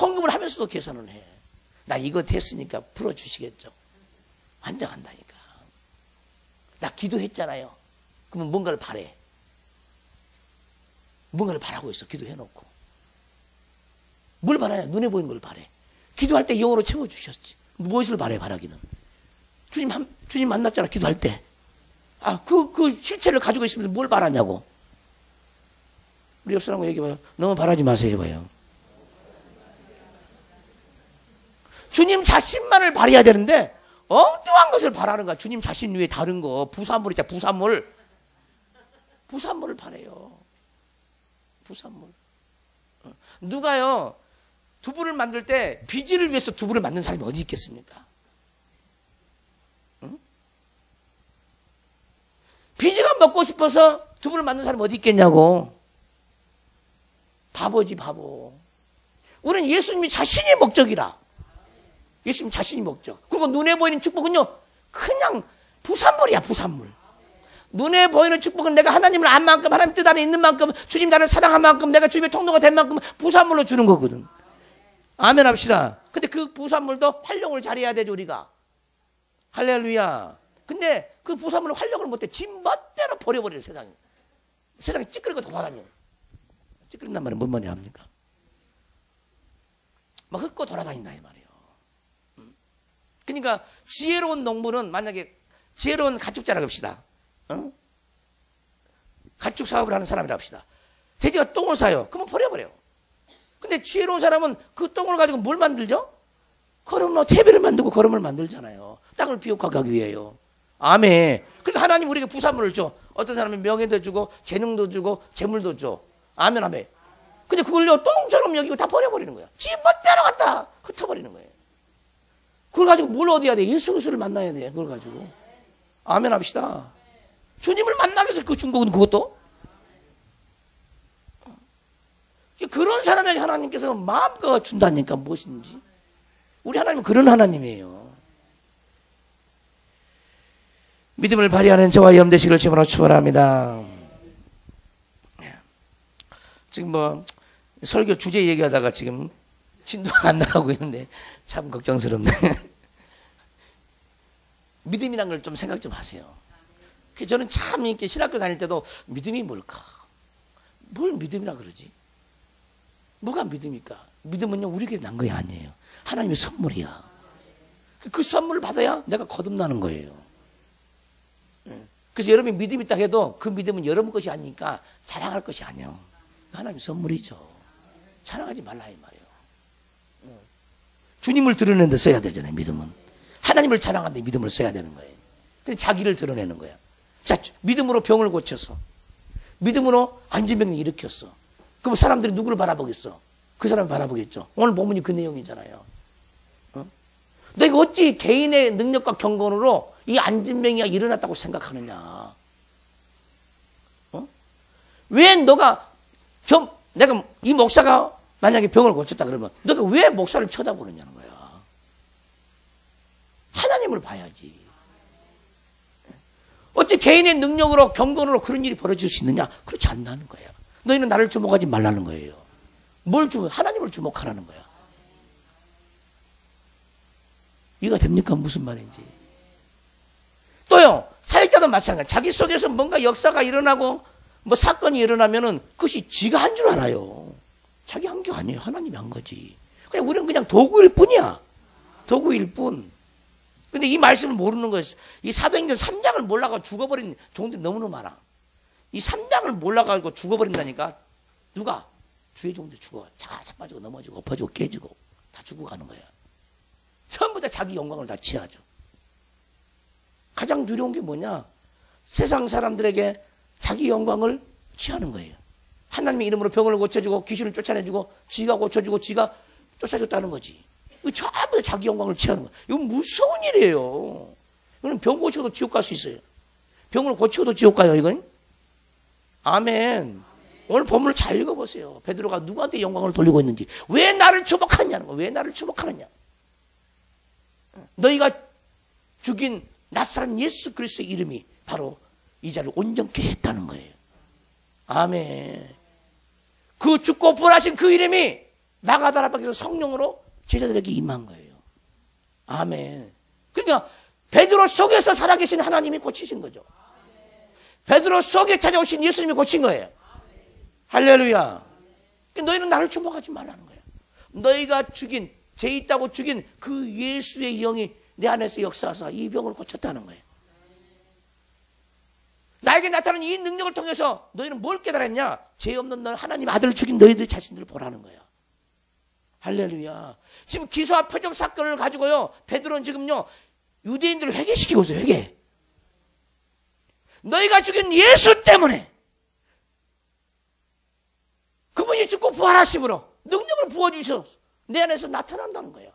헌금을 하면서도 계산을 해. 나 이거 됐으니까 풀어주시겠죠. 환장한다니까. 나 기도했잖아요. 그러면 뭔가를 바래. 뭔가를 바라고 있어. 기도해놓고. 뭘 바라냐? 눈에 보이는 걸 바래. 기도할 때 영으로 채워주셨지. 무엇을 바래, 바라기는? 주님 만났잖아, 기도할 때. 그 실체를 가지고 있으면서 뭘 바라냐고. 우리 옆 사람과 얘기해봐요. 너무 바라지 마세요, 해봐요. 주님 자신만을 바라야 되는데 엉뚱한 것을 바라는 거야. 주님 자신 위에 다른 거. 부산물 있잖아, 부산물. 부산물을 바래요. 부산물. 누가요, 두부를 만들 때 비지를 위해서 두부를 만든 사람이 어디 있겠습니까? 응? 비지가 먹고 싶어서 두부를 만든 사람이 어디 있겠냐고. 바보지, 바보. 우리는 예수님이 자신이 목적이라. 예수님 자신이 목적. 그리고 눈에 보이는 축복은요, 그냥 부산물이야, 부산물. 눈에 보이는 축복은 내가 하나님을 안 만큼, 하나님 뜻 안에 있는 만큼, 주님 나를 사랑한 만큼, 내가 주님의 통로가 된 만큼 부산물로 주는 거거든. 아멘 합시다. 근데 그 부산물도 활용을 잘해야 되죠, 우리가. 할렐루야. 근데 그 부산물을 활력을 못해 지 멋대로 버려버려요. 세상에 찌끄리고 돌아다녀. 찌끄린단 말은 뭔 말이야 합니까? 막 흙고 돌아다닌다 이 말이에요. 그러니까 지혜로운 농부는, 만약에 지혜로운 가축자라고 합시다. 가축 사업을 하는 사람이라고 합시다. 돼지가 똥을 싸요. 그러면 버려버려요. 근데 지혜로운 사람은 그 똥을 가지고 뭘 만들죠? 거름로 퇴비를 만들고 거름을 만들잖아요. 땅을 비옥하게 하기 위해요. 아멘. 그러니까 하나님 우리에게 부산물을 줘. 어떤 사람은 명예도 주고 재능도 주고 재물도 줘. 아멘 아멘. 근데 그걸요 똥처럼 여기고 다 버려버리는 거야. 지 멋대로 갖다 흩어버리는 거예요. 그걸 가지고 뭘 얻어야 돼? 예수 그리스도를 만나야 돼. 그걸 가지고. 아멘 합시다. 주님을 만나기 위해서 그 준 거는 그것도. 그런 사람에게 하나님께서 마음껏 준다니까 무엇인지. 우리 하나님은 그런 하나님이에요. 믿음을 발휘하는 저와 여러분 되시기를 주님으로 축원합니다. 지금 뭐 설교 주제 얘기하다가 지금 진도가 안 나가고 있는데 참 걱정스럽네. 믿음이란 걸 좀 생각 좀 하세요. 저는 참 이렇게 신학교 다닐 때도 믿음이 뭘까? 뭘 믿음이라 그러지? 뭐가 믿음입니까? 믿음은요 우리에게 난 것이 아니에요. 하나님의 선물이야. 그 선물을 받아야 내가 거듭나는 거예요. 그래서 여러분이 믿음이 있다 해도 그 믿음은 여러분 것이 아니니까 자랑할 것이 아니에요. 하나님의 선물이죠. 자랑하지 말라 이 말이에요. 주님을 드러내는 데 써야 되잖아요. 믿음은 하나님을 자랑하는데 믿음을 써야 되는 거예요. 근데 자기를 드러내는 거야. 자, 믿음으로 병을 고쳤어. 믿음으로 안진병을 일으켰어. 그럼 사람들이 누구를 바라보겠어? 그 사람을 바라보겠죠. 오늘 본문이 그 내용이잖아요. 너희가 어찌 개인의 능력과 경건으로 이 안진병이가 일어났다고 생각하느냐? 왜 너가 내가 이 목사가 만약에 병을 고쳤다 그러면 너가 왜 목사를 쳐다보느냐는 거야. 하나님을 봐야지. 어찌 개인의 능력으로 경건으로 그런 일이 벌어질 수 있느냐? 그렇지 않다는 거야. 너희는 나를 주목하지 말라는 거예요. 하나님을 주목하라는 거야. 이해가 됩니까? 무슨 말인지. 또요, 사역자도 마찬가지야. 자기 속에서 뭔가 역사가 일어나고 뭐 사건이 일어나면은 그것이 지가 한 줄 알아요. 자기 한 게 아니에요. 하나님이 한 거지. 그냥 우리는 그냥 도구일 뿐이야. 도구일 뿐. 근데 이 말씀을 모르는 거예요. 이 사도행전 3장을 몰라가지고 죽어버린 종들이 너무너무 많아. 이 3장을 몰라가지고 죽어버린다니까. 누가? 주의 종들이 죽어. 자빠지고 넘어지고 엎어지고 깨지고 다 죽어가는 거야. 전부 다 자기 영광을 다 취하죠. 가장 두려운 게 뭐냐? 세상 사람들에게 자기 영광을 취하는 거예요. 하나님의 이름으로 병을 고쳐주고 귀신을 쫓아내주고 지가 고쳐주고 지가 쫓아줬다는 거지. 이거 전부 다 자기 영광을 취하는 거예요. 이건 무서운 일이에요. 이건 병 고치고도 지옥 갈 수 있어요. 병을 고치고도 지옥 가요, 이건. 아멘. 오늘 본문을 잘 읽어보세요. 베드로가 누구한테 영광을 돌리고 있는지. 왜 나를 주목하느냐는 거예요. 왜 나를 주목하느냐. 너희가 죽인 낫사렛 예수 그리스도의 이름이 바로 이 자를 온전케 했다는 거예요. 아멘. 그 죽고 부활하신 그 이름이 마가다라 밖에서 성령으로 제자들에게 임한 거예요. 아멘. 그러니까 베드로 속에서 살아계신 하나님이 고치신 거죠. 베드로 속에 찾아오신 예수님이 고친 거예요. 할렐루야. 너희는 나를 주목하지 말라는 거예요. 너희가 죽인, 죄 있다고 죽인 그 예수의 영이 내 안에서 역사하사 이 병을 고쳤다는 거예요. 나에게 나타난 이 능력을 통해서 너희는 뭘 깨달았냐? 죄 없는 너 하나님 아들을 죽인 너희들 자신들을 보라는 거야. 할렐루야. 지금 기소와 표적 사건을 가지고요, 베드로는 지금요 유대인들을 회개시키고 있어요. 회개. 너희가 죽인 예수 때문에 그분이 죽고 부활하심으로 능력을 부어주셔서 내 안에서 나타난다는 거예요.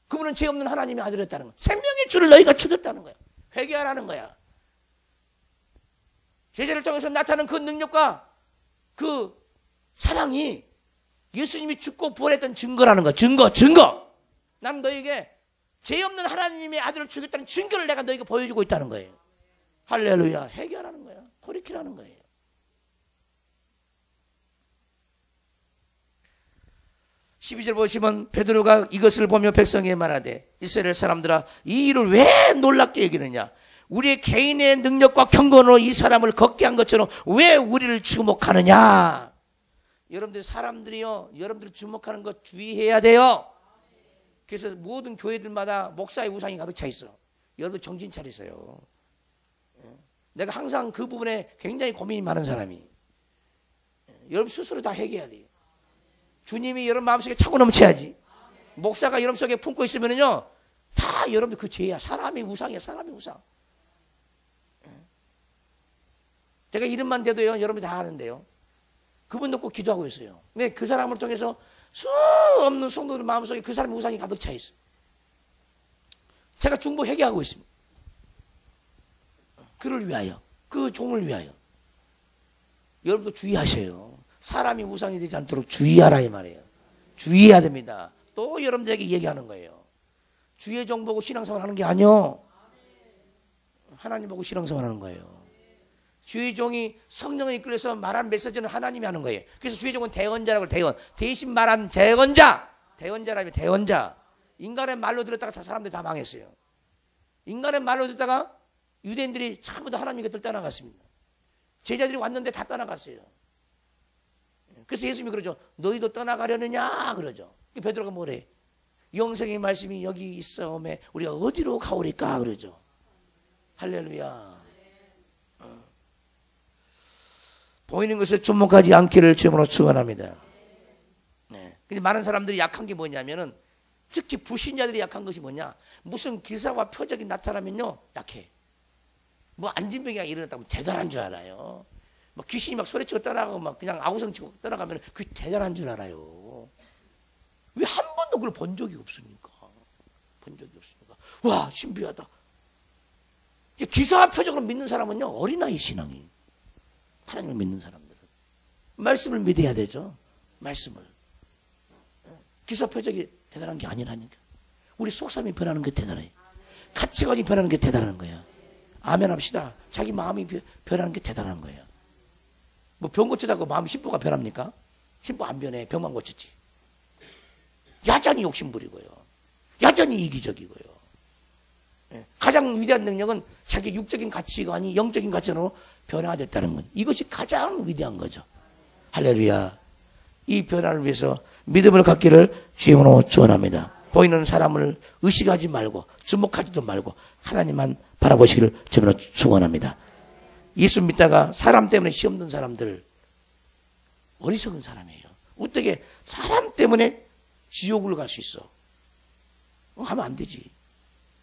그분은 죄 없는 하나님의 아들이었다는 거예요. 생명의 주를 너희가 죽였다는 거예요. 회개하라는 거야. 제자를 통해서 나타나는 그 능력과 그 사랑이 예수님이 죽고 부활했던 증거라는 거야. 증거. 난 너에게 죄 없는 하나님의 아들을 죽였다는 증거를 내가 너에게 보여주고 있다는 거예요. 할렐루야. 회개하라는 거야. 돌이키라는 거예요. 12절 보시면 베드로가 이것을 보며 백성에게 말하되 이스라엘 사람들아 이 일을 왜 놀랍게 여기느냐 우리의 개인의 능력과 경건으로 이 사람을 걷게 한 것처럼 왜 우리를 주목하느냐. 여러분들 사람들이요 여러분들 주목하는 거 주의해야 돼요. 그래서 모든 교회들마다 목사의 우상이 가득 차 있어. 여러분 정신 차리세요. 내가 항상 그 부분에 굉장히 고민이 많은 사람이 여러분 스스로 다 해결해야 돼요. 주님이 여러분 마음속에 차고 넘쳐야지. 목사가 여러분 속에 품고 있으면요 다 여러분들 그 죄야. 사람의 우상이야. 사람의 우상. 제가 이름만 대도요 여러분이 다 아는데요. 그분 놓고 기도하고 있어요. 근데 그 사람을 통해서 수 없는 성도들 마음속에 그 사람의 우상이 가득 차 있어요. 제가 중보 회개하고 있습니다. 그를 위하여, 그 종을 위하여. 여러분도 주의하셔요. 사람이 우상이 되지 않도록 주의하라 이 말이에요. 주의해야 됩니다. 또 여러분들에게 얘기하는 거예요. 주의 종 보고 신앙생활 하는 게 아니요. 하나님 보고 신앙생활 하는 거예요. 주의 종이 성령에 이끌려서 말한 메시지는 하나님이 하는 거예요. 그래서 주의 종은 대언자라고 해요. 대신 말한 대언자. 대언자라면 대언자. 인간의 말로 들었다가 다 사람들이 다 망했어요. 인간의 말로 듣다가 유대인들이 전부 다 하나님 곁을 떠나갔습니다. 제자들이 왔는데 다 떠나갔어요. 그래서 예수님이 그러죠. 너희도 떠나가려느냐 그러죠. 베드로가 뭐래? 영생의 말씀이 여기 있어오매 우리가 어디로 가오리까 그러죠. 할렐루야. 보이는 것에 주목하지 않기를 주님으로 축원합니다. 네. 근데 많은 사람들이 약한 게 뭐냐면은 특히 불신자들이 약한 것이 뭐냐? 무슨 기사와 표적이 나타나면요 약해. 뭐 안진병이가 일어났다면 대단한 줄 알아요. 뭐 귀신이 막 소리치고 떠나가고 막 그냥 아우성 치고 떠나가면 그게 대단한 줄 알아요. 왜 한 번도 그걸 본 적이 없습니까? 본 적이 없습니까? 와 신비하다. 기사와 표적으로 믿는 사람은요 어린아이 신앙이. 하나님을 믿는 사람들은 말씀을 믿어야 되죠. 말씀을. 기사 표적이 대단한 게 아니라니까. 우리 속삼이 변하는 게 대단해. 가치관이 변하는 게 대단한 거야. 아멘 합시다. 자기 마음이 변하는 게 대단한 거예요. 뭐 병 고치다고 마음 심보가 변합니까? 심보 안 변해. 병만 고쳤지. 여전히 욕심부리고요. 여전히 이기적이고요. 가장 위대한 능력은 자기 육적인 가치관이 영적인 가치관으로 변화됐다는 것. 이것이 가장 위대한 거죠. 할렐루야. 이 변화를 위해서 믿음을 갖기를 주님으로 축원합니다. 보이는 사람을 의식하지 말고 주목하지도 말고 하나님만 바라보시기를 주님으로 축원합니다. 예수 믿다가 사람 때문에 시험 든 사람들 어리석은 사람이에요. 어떻게 사람 때문에 지옥을 갈 수 있어? 하면 안 되지.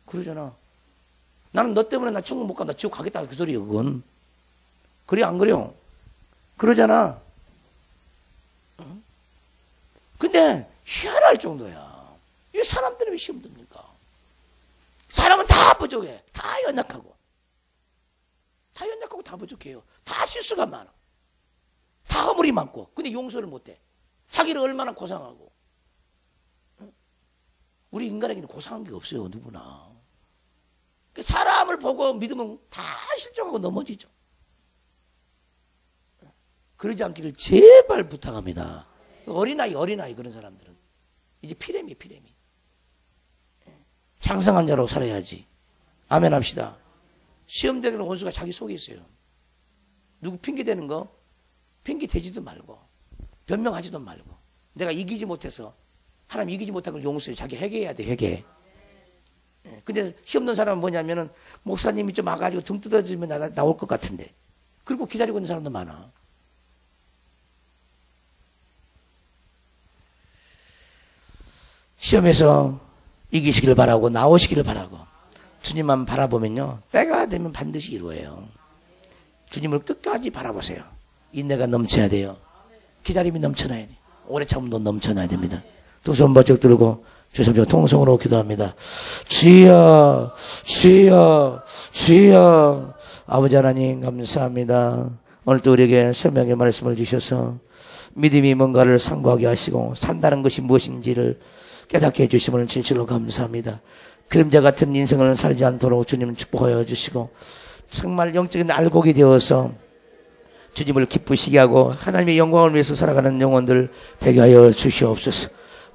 그러잖아. 나는 너 때문에 나 천국 못 간다. 지옥 가겠다. 그 소리예요. 그건. 그래 안 그래요? 그러잖아. 근데 희한할 정도야. 이 사람들이 왜 시험 듭니까? 사람은 다 부족해. 다 연약하고. 다 연약하고 다 부족해요. 다 실수가 많아. 다 허물이 많고. 근데 용서를 못해. 자기를 얼마나 고상하고. 우리 인간에게는 고상한 게 없어요. 누구나. 사람을 보고 믿으면 다 실족하고 넘어지죠. 그러지 않기를 제발 부탁합니다. 어린아이 그런 사람들은 이제 피렘이 장성한 자로 살아야지. 아멘 합시다. 시험되는 원수가 자기 속에 있어요. 누구 핑계대는 거 핑계 대지도 말고 변명하지도 말고 내가 이기지 못해서 하나님 이기지 못한 걸 용서해. 자기 회개해야 돼. 회개. 근데 시험 든 사람은 뭐냐면은 목사님이 좀 와가지고 등 뜯어주면 나올 것 같은데 그리고 기다리고 있는 사람도 많아. 시험에서 이기시기를 바라고 나오시기를 바라고 주님만 바라보면요 때가 되면 반드시 이루어요. 주님을 끝까지 바라보세요. 인내가 넘쳐야 돼요. 기다림이 넘쳐나야 돼요. 오래 참음도 넘쳐나야 됩니다. 두 손 번쩍 들고 주님 통성으로 기도합니다. 주여 주여 주여. 아버지 하나님 감사합니다. 오늘도 우리에게 생명의 말씀을 주셔서 믿음이 뭔가를 상고하게 하시고 산다는 것이 무엇인지를 깨닫게 해주심을 진실로 감사합니다. 그림자 같은 인생을 살지 않도록 주님 축복하여 주시고 정말 영적인 알곡이 되어서 주님을 기쁘시게 하고 하나님의 영광을 위해서 살아가는 영혼들 되게 하여 주시옵소서.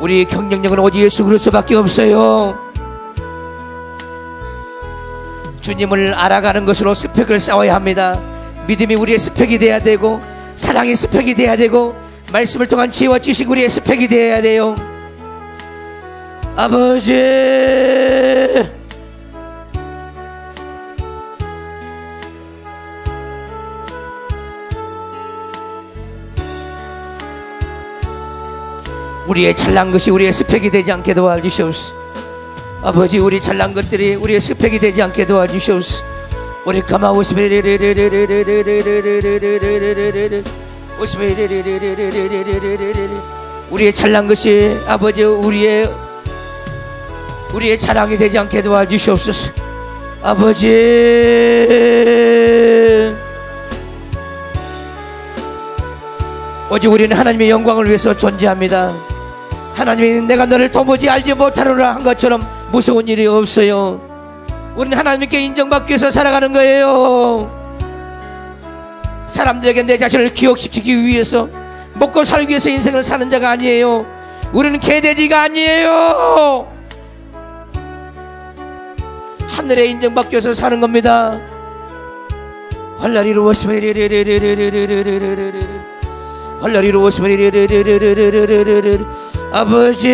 우리의 경쟁력은 오직 예수 그리스도밖에 없어요. 주님을 알아가는 것으로 스펙을 쌓아야 합니다. 믿음이 우리의 스펙이 돼야 되고, 사랑의 스펙이 돼야 되고, 말씀을 통한 지혜와 지식 우리의 스펙이 되어야 돼요. 아버지, 우리의 잘난 것이 우리의 스펙이 되지 않게 도와주시옵소서. 아버지, 우리 잘난 것들이 우리의 스펙이 되지 않게 도와주시옵소서. 우리 우리의 잘난 것이 아버지 우리의 자랑이 되지 않게 도와주시옵소서. 아버지, 오직 우리는 하나님의 영광을 위해서 존재합니다. 하나님이 내가 너를 도무지 알지 못하노라 한 것처럼 무서운 일이 없어요. 우리는 하나님께 인정받기 위해서 살아가는 거예요. 사람들에게 내 자신을 기억시키기 위해서, 먹고 살기 위해서 인생을 사는 자가 아니에요. 우리는 개돼지가 아니에요. 하늘에 인정받기 위해서 사는 겁니다. 헐날 이루었으면 헐날 이루었으면 아버지,